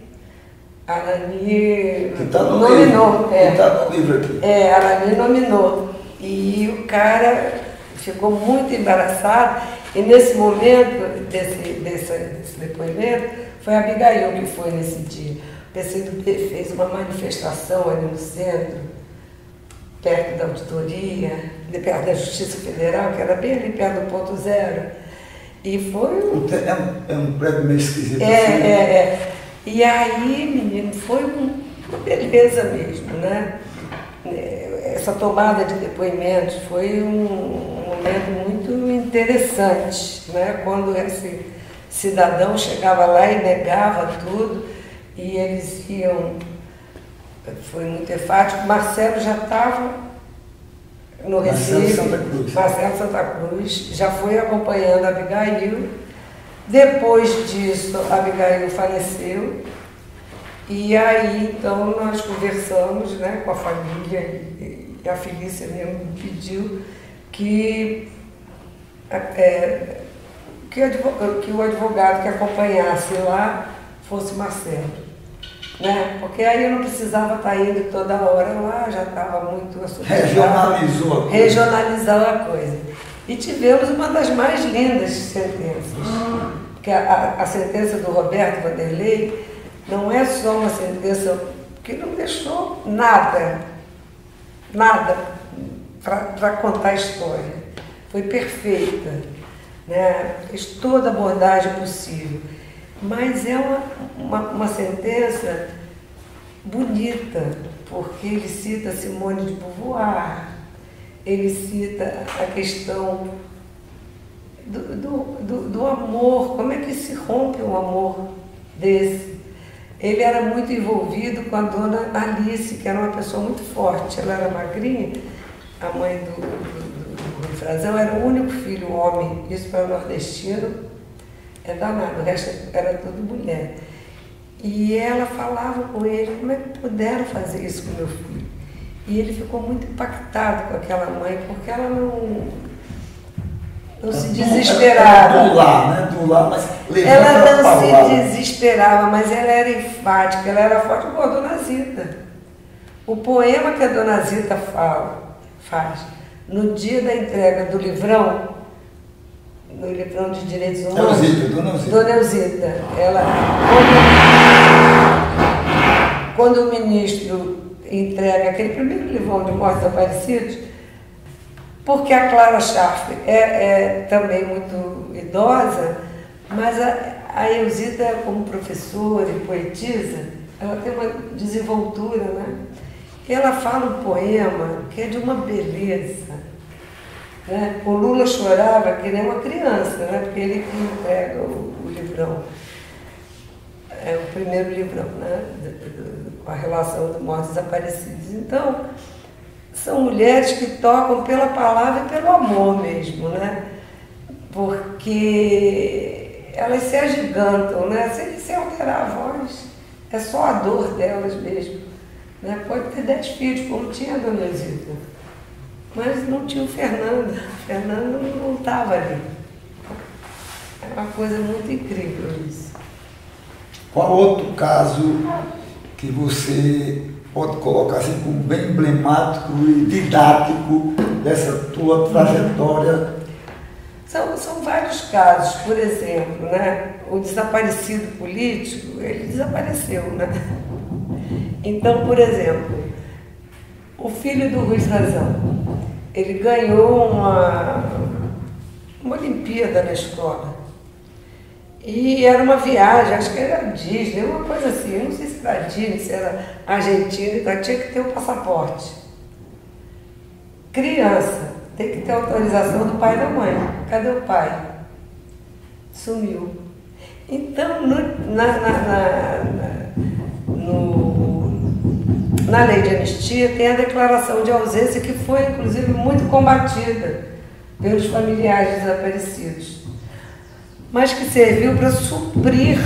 Que tá no nominou. livro. Que tá no livro aqui. A Alani nominou. E o cara ficou muito embaraçado, e nesse momento desse depoimento, foi a Abigail que foi nesse dia. O PCdoB fez uma manifestação ali no centro, perto da auditoria, perto da Justiça Federal, que era bem ali perto do ponto zero. E foi É um prédio meio esquisito. E aí, menino, foi uma beleza mesmo, né? Essa tomada de depoimentos foi um momento muito interessante, né? Quando esse cidadão chegava lá e negava tudo, e eles iam. Foi muito enfático. Marcelo já estava no Recife. Marcelo Santa Cruz já foi acompanhando a Abigail. Depois disso, a Abigail faleceu. E aí, então, nós conversamos, né, com a família, e a Felícia mesmo me pediu que o advogado que acompanhasse lá fosse Marcelo. Né? Porque aí eu não precisava estar indo toda hora lá, já estava muito Regionalizou a coisa. Regionalizou a coisa. E tivemos uma das mais lindas sentenças. Porque a sentença do Roberto Vanderlei não é só uma sentença que não deixou nada para contar a história. Foi perfeita, né? Fez toda a abordagem possível. Mas é uma sentença bonita, porque ele cita Simone de Beauvoir, ele cita a questão do amor, como é que se rompe um amor desse. Ele era muito envolvido com a dona Alice, que era uma pessoa muito forte, ela era magrinha, a mãe do Rui Frazão, era o único filho homem, isso para o nordestino. É danado, o resto era tudo mulher. E ela falava com ele, como é que puderam fazer isso com meu filho? E ele ficou muito impactado com aquela mãe, porque ela não se desesperava. Do lar, né? Do lar, mas ela não se desesperava, mas ela era enfática, ela era forte, como a Dona Zita. O poema que a Dona Zita faz no dia da entrega do livrão, no livrão de direitos humanos, Dona Elzita, ela, quando o ministro entrega aquele primeiro livrão de mortos desaparecidos, porque a Clara Scharf é também muito idosa, mas a Elzita, como professora e poetisa, ela tem uma desenvoltura, né? Ela fala um poema que é de uma beleza. Né? O Lula chorava que nem uma criança, né? Porque ele que entrega o livrão, o primeiro livrão, né? Com a relação de mortos desaparecidos. Então, são mulheres que tocam pela palavra e pelo amor mesmo, né? Porque elas se agigantam, né? Sem alterar a voz, é só a dor delas mesmo. Né? Pode ter 10 filhos, como tinha a Dona Elzita. Mas não tinha o Fernando. O Fernando não estava ali. É uma coisa muito incrível isso. Qual outro caso que você pode colocar assim como bem emblemático e didático dessa tua trajetória? São vários casos. Por exemplo, né? O desaparecido político, ele desapareceu, né? Então, por exemplo, o filho do Rui Frazão, ele ganhou uma Olimpíada na escola. E era uma viagem, acho que era Disney, uma coisa assim, eu não sei se era Disney, se era Argentina, então tinha que ter um passaporte. Criança, tem que ter autorização do pai e da mãe. Cadê o pai? Sumiu. Então, na lei de anistia tem a declaração de ausência, que foi inclusive muito combatida pelos familiares desaparecidos. mas que serviu para suprir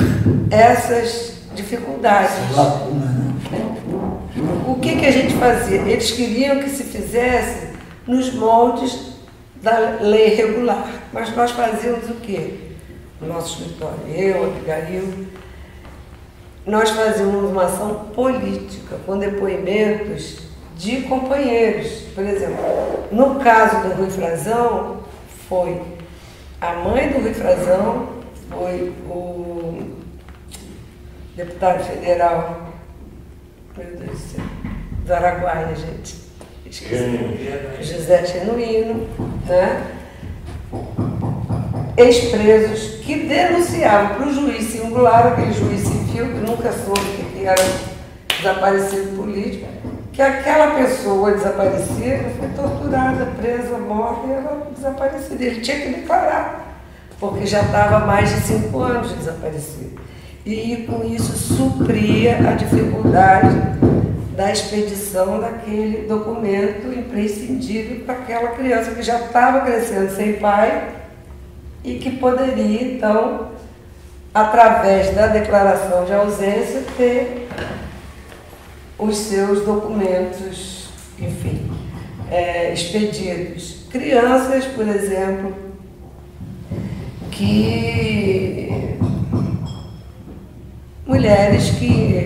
essas dificuldades. Lacuna, né? O que a gente fazia? Eles queriam que se fizesse nos moldes da lei regular, mas nós fazíamos o quê? No nosso escritório, eu, Abigail, nós fazíamos uma ação política com depoimentos de companheiros. Por exemplo, no caso do Rui Frazão, foi a mãe do Rui Frazão, foi o deputado federal, meu Deus do céu, do Araguaia, gente. José Genuíno, né? Ex-presos que denunciavam para o juiz singular, aquele juiz civil que nunca soube que era desaparecido político, que aquela pessoa desaparecida foi torturada, presa, morta e ela desaparecida. Ele tinha que declarar, porque já estava há mais de 5 anos de desaparecido. E com isso supria a dificuldade da expedição daquele documento imprescindível para aquela criança que já estava crescendo sem pai e que poderia, então, através da declaração de ausência, ter os seus documentos, enfim, expedidos. Crianças, por exemplo, mulheres que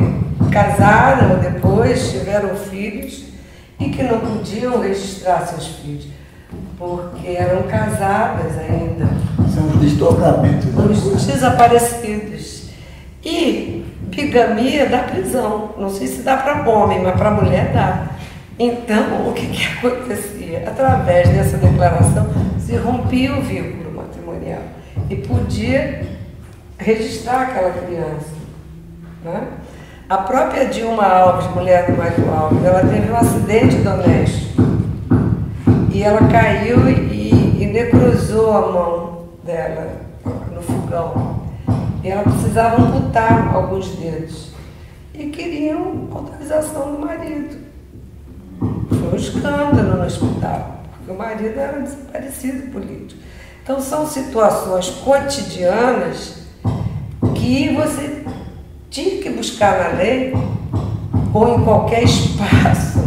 casaram depois, tiveram filhos e que não podiam registrar seus filhos, porque eram casadas ainda. São os desdobramentos. Os desaparecidos. E bigamia da prisão. Não sei se dá para homem, mas para mulher dá. Então, o que acontecia? Através dessa declaração, se rompia o vínculo matrimonial e podia registrar aquela criança. Né? A própria Dilma Alves, mulher do Mário Alves, ela teve um acidente doméstico e ela caiu e necrosou a mão dela no fogão. E ela precisava amputar alguns dedos e queriam autorização do marido. Foi um escândalo no hospital, porque o marido era desaparecido político. Então são situações cotidianas que você tinha que buscar na lei, ou em qualquer espaço,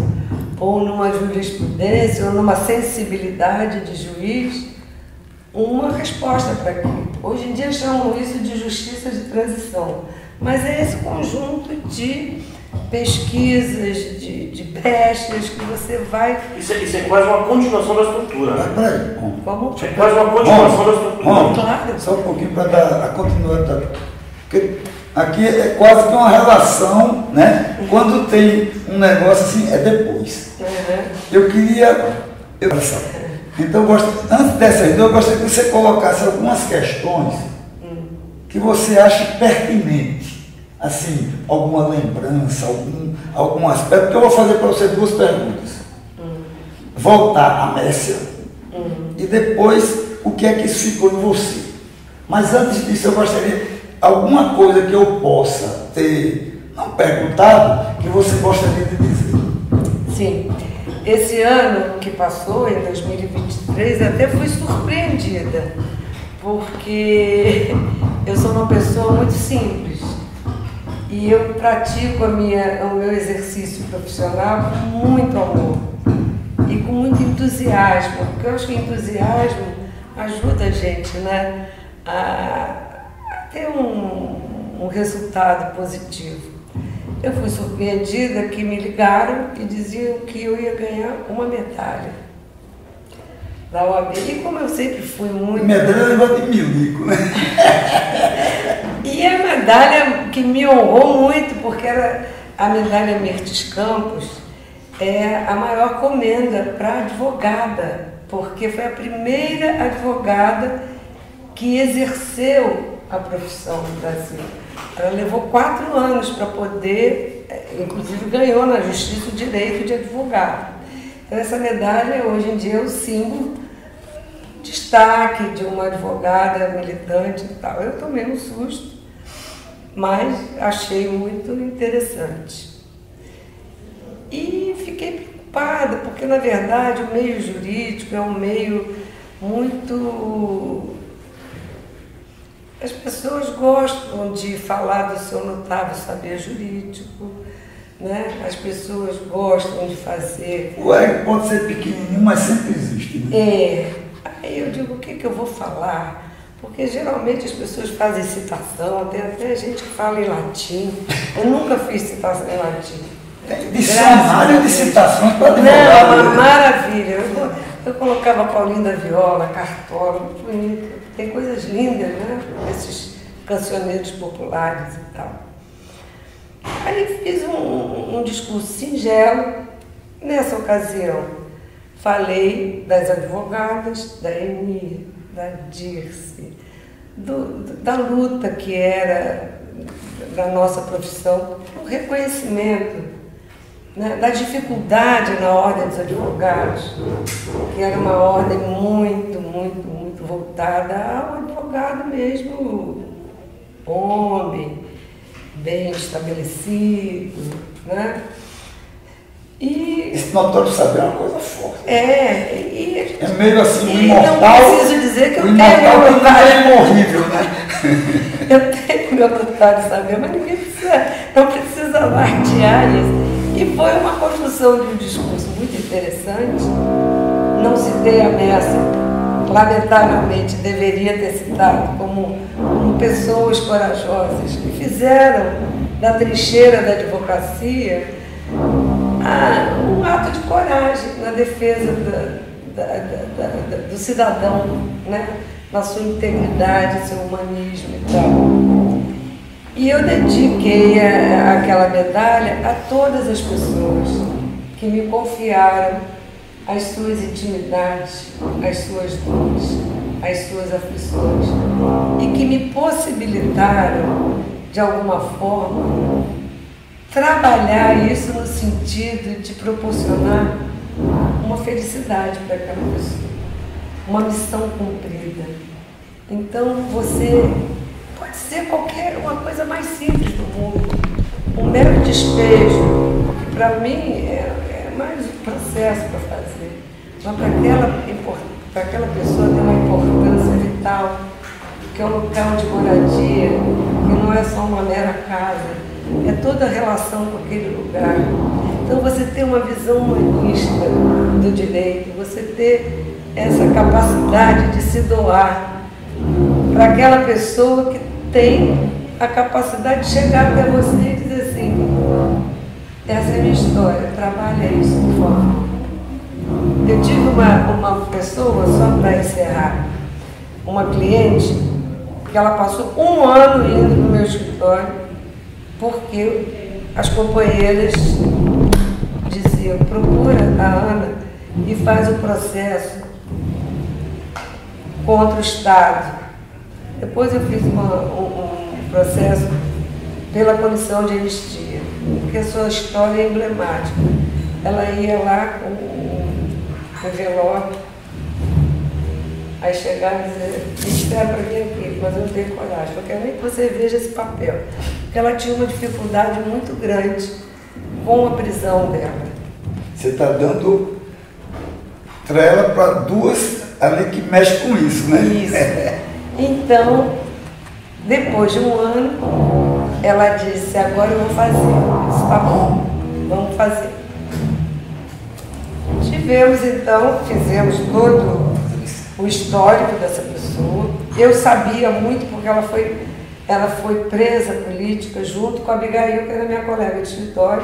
ou numa jurisprudência, ou numa sensibilidade de juiz, uma resposta para aquilo. Hoje em dia chamam isso de justiça de transição, mas é esse conjunto de pesquisas, de brechas que você vai... Isso é quase uma continuação da estrutura, né? Peraí, Como? É quase uma continuação da estrutura. Claro. só um pouquinho para dar a continuidade. Porque aqui é quase que uma relação, né? Quando tem um negócio assim, é depois. Uhum. Eu queria... Então, antes dessa ideia, eu gostaria que você colocasse algumas questões que você acha pertinente. Assim, alguma lembrança, algum aspecto, que eu vou fazer para você 2 perguntas. Voltar à Mércia e depois o que é que isso ficou em você. Mas antes disso, eu gostaria alguma coisa que eu possa ter não perguntado que você gostaria de dizer. Sim. Esse ano que passou, em 2023, até fui surpreendida, porque eu sou uma pessoa muito simples e eu pratico o meu exercício profissional com muito amor e com muito entusiasmo, porque eu acho que o entusiasmo ajuda a gente, né, a ter um resultado positivo. Eu fui surpreendida que me ligaram e diziam que eu ia ganhar uma medalha da OAB. E como eu sempre fui muito... Medalha de Milico, né? E a medalha que me honrou muito, porque era a medalha Mirtes Campos, é a maior comenda para advogada, porque foi a primeira advogada que exerceu a profissão no Brasil. Ela levou 4 anos para poder, inclusive ganhou na Justiça o direito de advogado. Então essa medalha hoje em dia é o símbolo, destaque de uma advogada militante e tal. Eu tomei um susto, mas achei muito interessante. E fiquei preocupada, porque na verdade o meio jurídico é um meio muito As pessoas gostam de falar do seu notável saber jurídico, né? As pessoas gostam de fazer... O ego pode ser pequenininho, mas sempre existe, né? Aí eu digo, o que eu vou falar? Porque geralmente as pessoas fazem citação, tem até gente que fala em latim. Eu nunca fiz citação em latim. Tem dicionário de citações para Não, advogado. uma maravilha. Eu colocava Paulinho da Viola, Cartola, muito bonito. Tem coisas lindas, né? Esses cancioneiros populares e tal. Aí fiz um discurso singelo. Nessa ocasião, falei das advogadas, da Eni, da Dirce, da luta que era da nossa profissão, o reconhecimento, né, da dificuldade na ordem dos advogados, que era uma ordem muito, muito, muito voltada ao advogado mesmo, homem, bem estabelecido, né? E Esse notório saber é uma coisa forte. é meio assim, o e imortal. não preciso dizer que eu o tenho imortal meu que não é notário. imorrível, né? Eu tenho meu notário saber, mas ninguém precisa, não precisa alardear isso. E foi uma construção de um discurso muito interessante. Não citei a Messi, lamentavelmente deveria ter citado, como pessoas corajosas que fizeram da trincheira da advocacia um ato de coragem na defesa do cidadão, né? Na sua integridade, seu humanismo e tal. E eu dediquei aquela medalha a todas as pessoas que me confiaram as suas intimidades, as suas dores, as suas aflições e que me possibilitaram, de alguma forma, trabalhar isso no sentido de proporcionar uma felicidade para aquela pessoa, uma missão cumprida. Então você pode ser uma coisa mais simples do mundo, um mero despejo, que para mim é mais um processo para fazer, mas para aquela pessoa tem uma importância vital, que é um local de moradia, que não é só uma mera casa, é toda a relação com aquele lugar. Então você ter uma visão humanista do direito, você ter essa capacidade de se doar para aquela pessoa que tem a capacidade de chegar até você e dizer assim, essa é a minha história, trabalha isso, por favor. Eu tive uma pessoa, só para encerrar, uma cliente, que ela passou um ano indo no meu escritório, porque as companheiras diziam, procura a Ana e faz o processo contra o Estado. Depois eu fiz um processo pela Comissão de Anistia, porque a sua história é emblemática. Ela ia lá com o envelope, aí chegava e dizia, me espera para vir aqui, mas eu não tenho coragem, eu quero nem que você veja esse papel. Porque ela tinha uma dificuldade muito grande com a prisão dela. Você está dando trela para duas ali que mexem com isso, né? Isso. Então, depois de um ano, ela disse, agora eu vou fazer. Eu disse, tá bom, vamos fazer. Fizemos todo o histórico dessa pessoa. Eu sabia muito porque ela foi presa política junto com a Abigail, que era minha colega de escritório.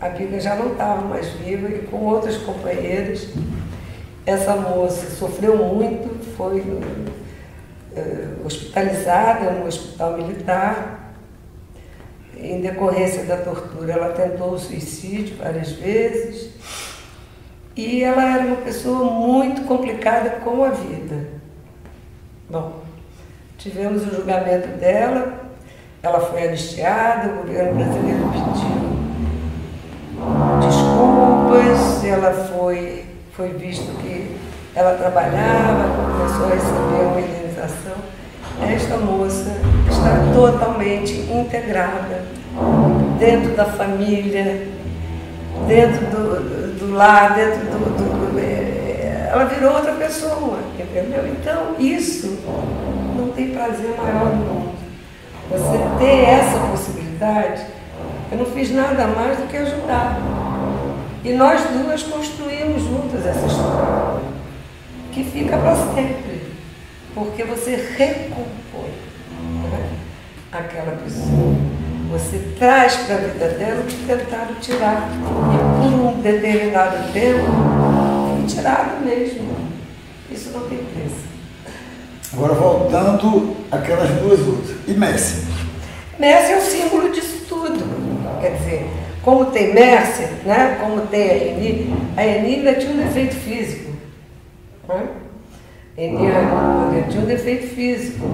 A Biga já não estava mais viva e com outras companheiras. Essa moça sofreu muito, foi hospitalizada no hospital militar. Em decorrência da tortura, ela tentou o suicídio várias vezes. E ela era uma pessoa muito complicada com a vida. Bom, tivemos o julgamento dela, ela foi anistiada, o governo brasileiro pediu desculpas, ela foi visto que ela trabalhava, começou a receber uma indenização. Esta moça está totalmente integrada dentro da família, dentro do lar, dentro ela virou outra pessoa, entendeu? Então, isso não tem prazer maior no mundo. Você ter essa possibilidade, eu não fiz nada mais do que ajudar. E nós duas construímos juntas essa história, que fica para sempre, porque você recompõe, né, aquela pessoa. Você traz para a vida dela o que tentaram tirar. E por um determinado tempo, foi tirado mesmo. Isso não tem preço. Agora voltando àquelas duas outras. E Messi? Messi é o símbolo disso tudo. Quer dizer, como tem Messi, né? Como tem a Eni ainda tinha um defeito físico. Né? Ela tinha um defeito físico.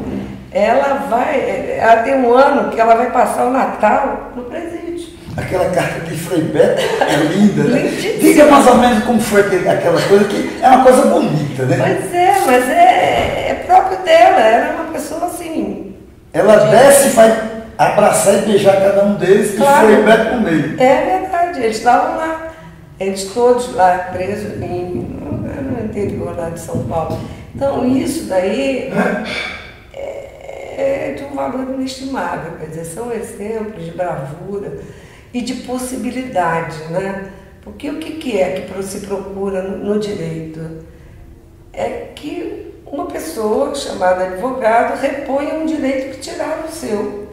Ela tem um ano que ela vai passar o Natal no presídio. Aquela carta de Frei Beto é linda, né? Lindíssima. Diga mais ou menos como foi aquela coisa, que é uma coisa bonita, né? Pois é, mas é próprio dela. Ela é uma pessoa assim. Ela desce e vai abraçar e beijar cada um deles, Claro. E Frei Beto no meio. É verdade, eles estavam lá. Eles todos lá presos no interior lá de São Paulo. Então isso daí é de um valor inestimável, quer dizer, são exemplos de bravura e de possibilidade, né? Porque o que é que se procura no direito? É que uma pessoa chamada advogado reponha um direito que tiraram o seu.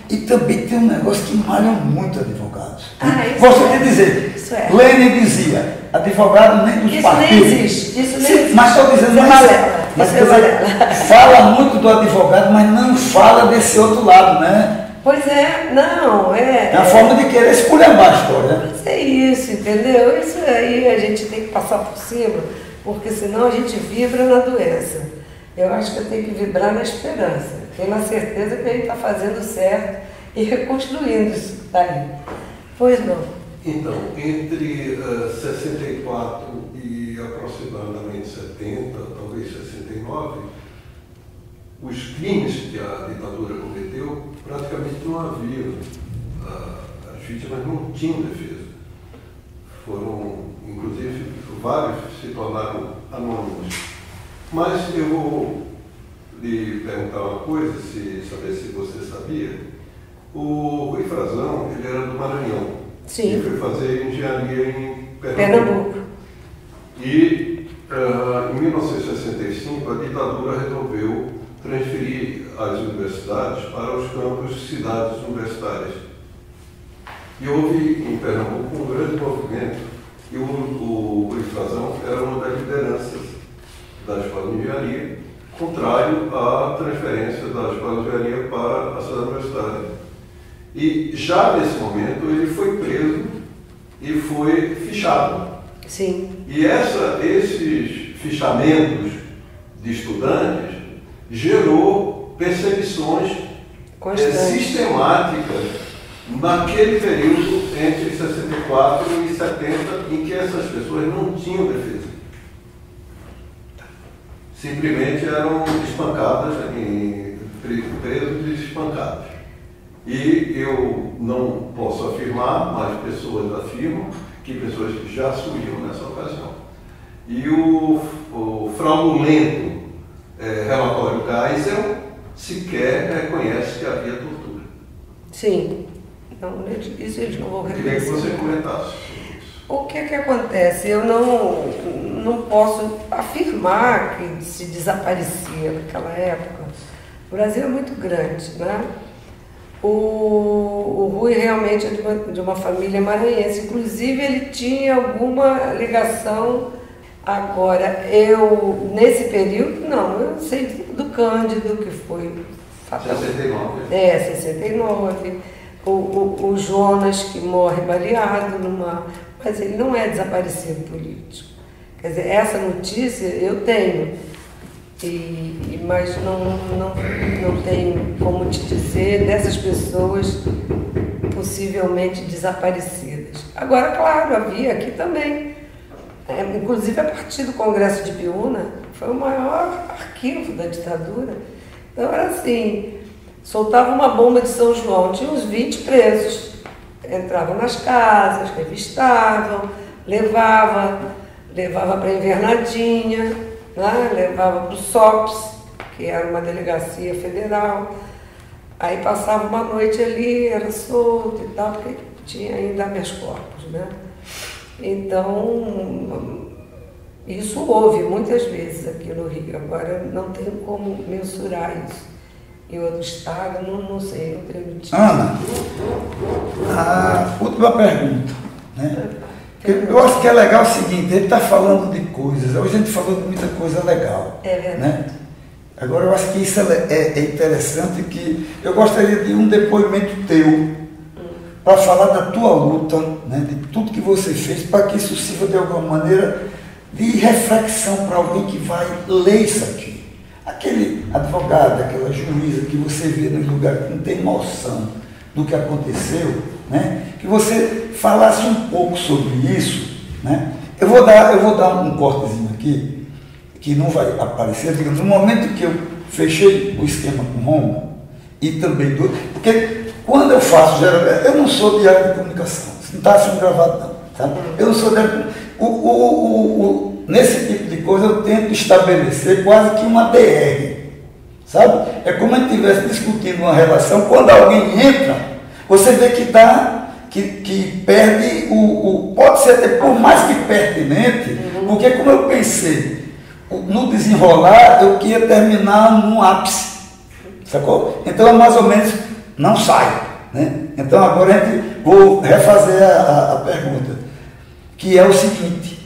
E também tem um negócio que malha muito advogados. Isso Você é. tem que dizer, Isso é. Lênin dizia, advogado nem dos Isso partidos. nem existe, isso nem Sim, existe. mas estou dizendo, Isso é balela, mas isso quer é dizer, balela. fala muito do advogado, mas não fala desse outro lado, né? Pois é, não, É a forma de querer esculhambar a história, né? Mas é isso, entendeu? Isso aí a gente tem que passar por cima, porque senão a gente vibra na doença. Eu acho que eu tenho que vibrar na esperança. Tenho na certeza que a gente está fazendo certo e reconstruindo isso daí. Pois não. Então, entre 64 e aproximadamente 70, talvez 69, os crimes que a ditadura cometeu praticamente não haviam. As vítimas não tinham defesa. Foram, inclusive, vários se tornaram anônimos. Mas eu vou lhe perguntar uma coisa, saber se você sabia. O Rui Frazão, ele era do Maranhão. Sim. Ele foi fazer engenharia em Pernambuco. E em 1965 a ditadura resolveu transferir as universidades para os campos cidades universitárias. E houve em Pernambuco um grande movimento, e o Rui Frazão era uma das lideranças da Escola de Engenharia, contrário à transferência da Escola de Engenharia para a cidade universitária. E já nesse momento ele foi preso e foi fichado. Sim. E esses fichamentos de estudantes gerou perseguições sistemáticas naquele período entre 64 e 70, em que essas pessoas não tinham defesa. Simplesmente eram espancadas, presos e espancados. E eu não posso afirmar, mas pessoas afirmam que pessoas já assumiram nessa ocasião. E o fraudulento relatório Geisel sequer reconhece que havia tortura. Sim. Então, isso eles não vão Eu queria que reconhecer. você comentasse sobre isso. O que acontece? Eu não posso afirmar que se desaparecia naquela época. O Brasil é muito grande, né? O Rui realmente é de uma família maranhense, inclusive ele tinha alguma ligação. Agora, nesse período, não, eu sei do Cândido, que foi fatal. 69. 69. O Jonas, que morre baleado mas ele não é desaparecido político. Quer dizer, essa notícia eu tenho. Mas não tenho como te dizer dessas pessoas possivelmente desaparecidas. Agora, claro, havia aqui também, inclusive a partir do Congresso de Biúna, foi o maior arquivo da ditadura. Então era assim, soltava uma bomba de São João, tinha uns 20 presos, entravam nas casas, revistavam, levavam levava para a Invernadinha, né? Levava para o SOPS, que era uma delegacia federal. Aí passava uma noite ali, era solto e tal, porque tinha ainda habeas corpus, né? Então, isso houve muitas vezes aqui no Rio. Agora não tenho como mensurar isso. Em outro estado, não sei, não tenho notícia. Ana, a última pergunta, né? Eu acho que é legal o seguinte, ele está falando de coisas, hoje a gente falou de muita coisa legal. É verdade. Né? Agora eu acho que isso é interessante, que eu gostaria de um depoimento teu, para falar da tua luta, né? De tudo que você fez, para que isso sirva de alguma maneira de reflexão para alguém que vai ler isso aqui. Aquele advogado, aquela juíza que você vê nos lugares que não tem noção do que aconteceu, né? Que você falasse um pouco sobre isso, né? Eu vou dar um cortezinho aqui, que não vai aparecer, digamos, no momento que eu fechei o esquema com Roma, e também porque quando eu faço, geralmente, eu não sou de área de comunicação, isso não está sendo gravado não, sabe? Eu não sou de área de nesse tipo de coisa eu tento estabelecer quase que uma DR, sabe? É como se estivesse discutindo uma relação, quando alguém entra, você vê que perde pode ser até por mais que pertinente, porque como eu pensei, no desenrolar eu queria terminar num ápice, sacou? Então é mais ou menos, não sai, né? Então agora vou refazer a pergunta, que é o seguinte: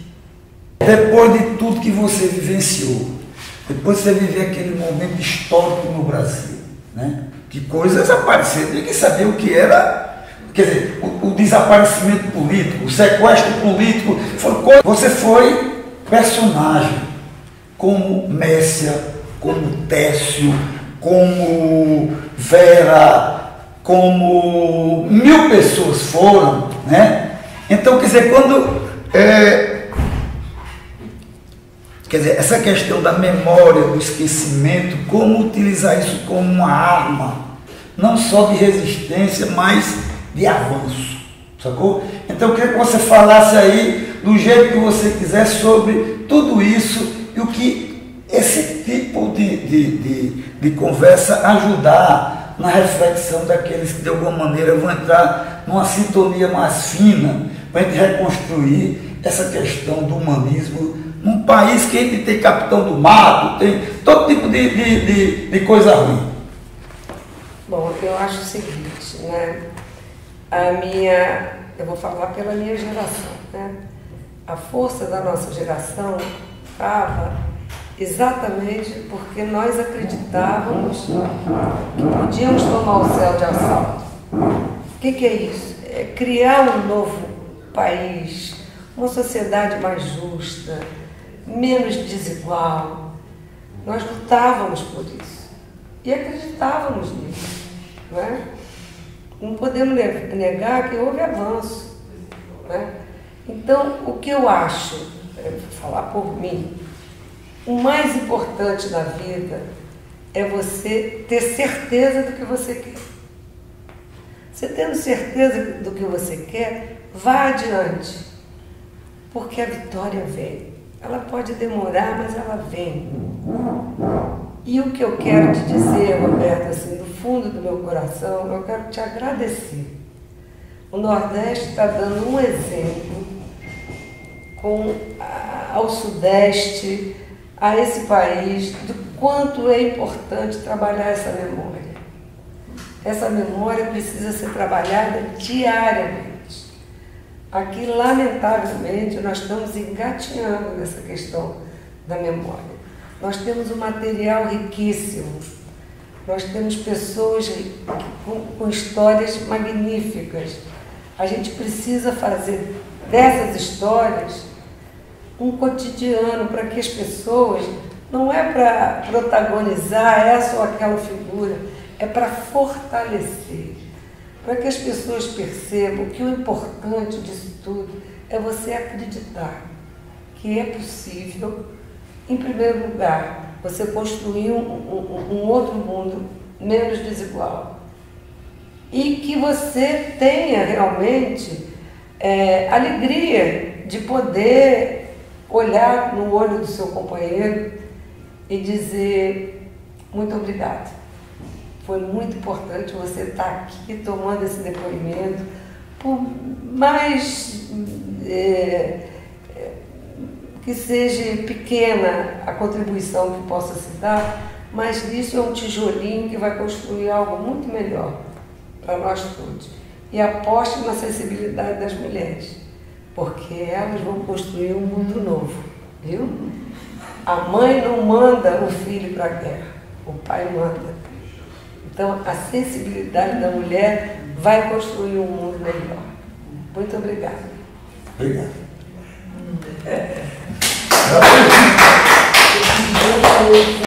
depois de tudo que você vivenciou, depois de você viver aquele momento histórico no Brasil, né? Que coisas apareceram, ninguém sabia o que era, quer dizer, o desaparecimento político, o sequestro político, você foi personagem, como Messia, como Técio, como Vera, como 1000 pessoas foram, né? Então, quer dizer, quer dizer, essa questão da memória, do esquecimento, como utilizar isso como uma arma, não só de resistência, mas de avanço, sacou? Então eu queria que você falasse aí, do jeito que você quiser, sobre tudo isso e o que esse tipo de conversa ajudar na reflexão daqueles que de alguma maneira vão entrar numa sintonia mais fina para a gente reconstruir essa questão do humanismo num país que a gente tem capitão do mato, tem todo tipo de coisa ruim. Bom, eu acho o seguinte, né? Eu vou falar pela minha geração, né? A força da nossa geração estava exatamente porque nós acreditávamos que podíamos tomar o céu de assalto. O que é isso? É criar um novo país, uma sociedade mais justa, menos desigual. Nós lutávamos por isso e acreditávamos nisso, não é? Não podemos negar que houve avanço, né? Então, o que eu acho, vou falar por mim, o mais importante na vida é você ter certeza do que você quer. Você tendo certeza do que você quer, vá adiante, porque a vitória vem. Ela pode demorar, mas ela vem. E o que eu quero te dizer, Roberto, assim, do fundo do meu coração, eu quero te agradecer. O Nordeste está dando um exemplo ao Sudeste, a esse país, do quanto é importante trabalhar essa memória. Essa memória precisa ser trabalhada diariamente. Aqui, lamentavelmente, nós estamos engatinhando nessa questão da memória. Nós temos um material riquíssimo, nós temos pessoas com histórias magníficas. A gente precisa fazer dessas histórias um cotidiano para que as pessoas, não é para protagonizar essa ou aquela figura, é para fortalecer, para que as pessoas percebam que o importante disso tudo é você acreditar que é possível, em primeiro lugar, você construir um outro mundo menos desigual e que você tenha realmente alegria de poder olhar no olho do seu companheiro e dizer muito obrigado. Foi muito importante você estar aqui tomando esse depoimento, por mais que seja pequena a contribuição que possa se dar, mas isso é um tijolinho que vai construir algo muito melhor para nós todos. E aposte na sensibilidade das mulheres, porque elas vão construir um mundo novo, viu? A mãe não manda o filho para a guerra, o pai manda. Então, a sensibilidade da mulher vai construir um mundo melhor. Muito obrigada. Obrigado.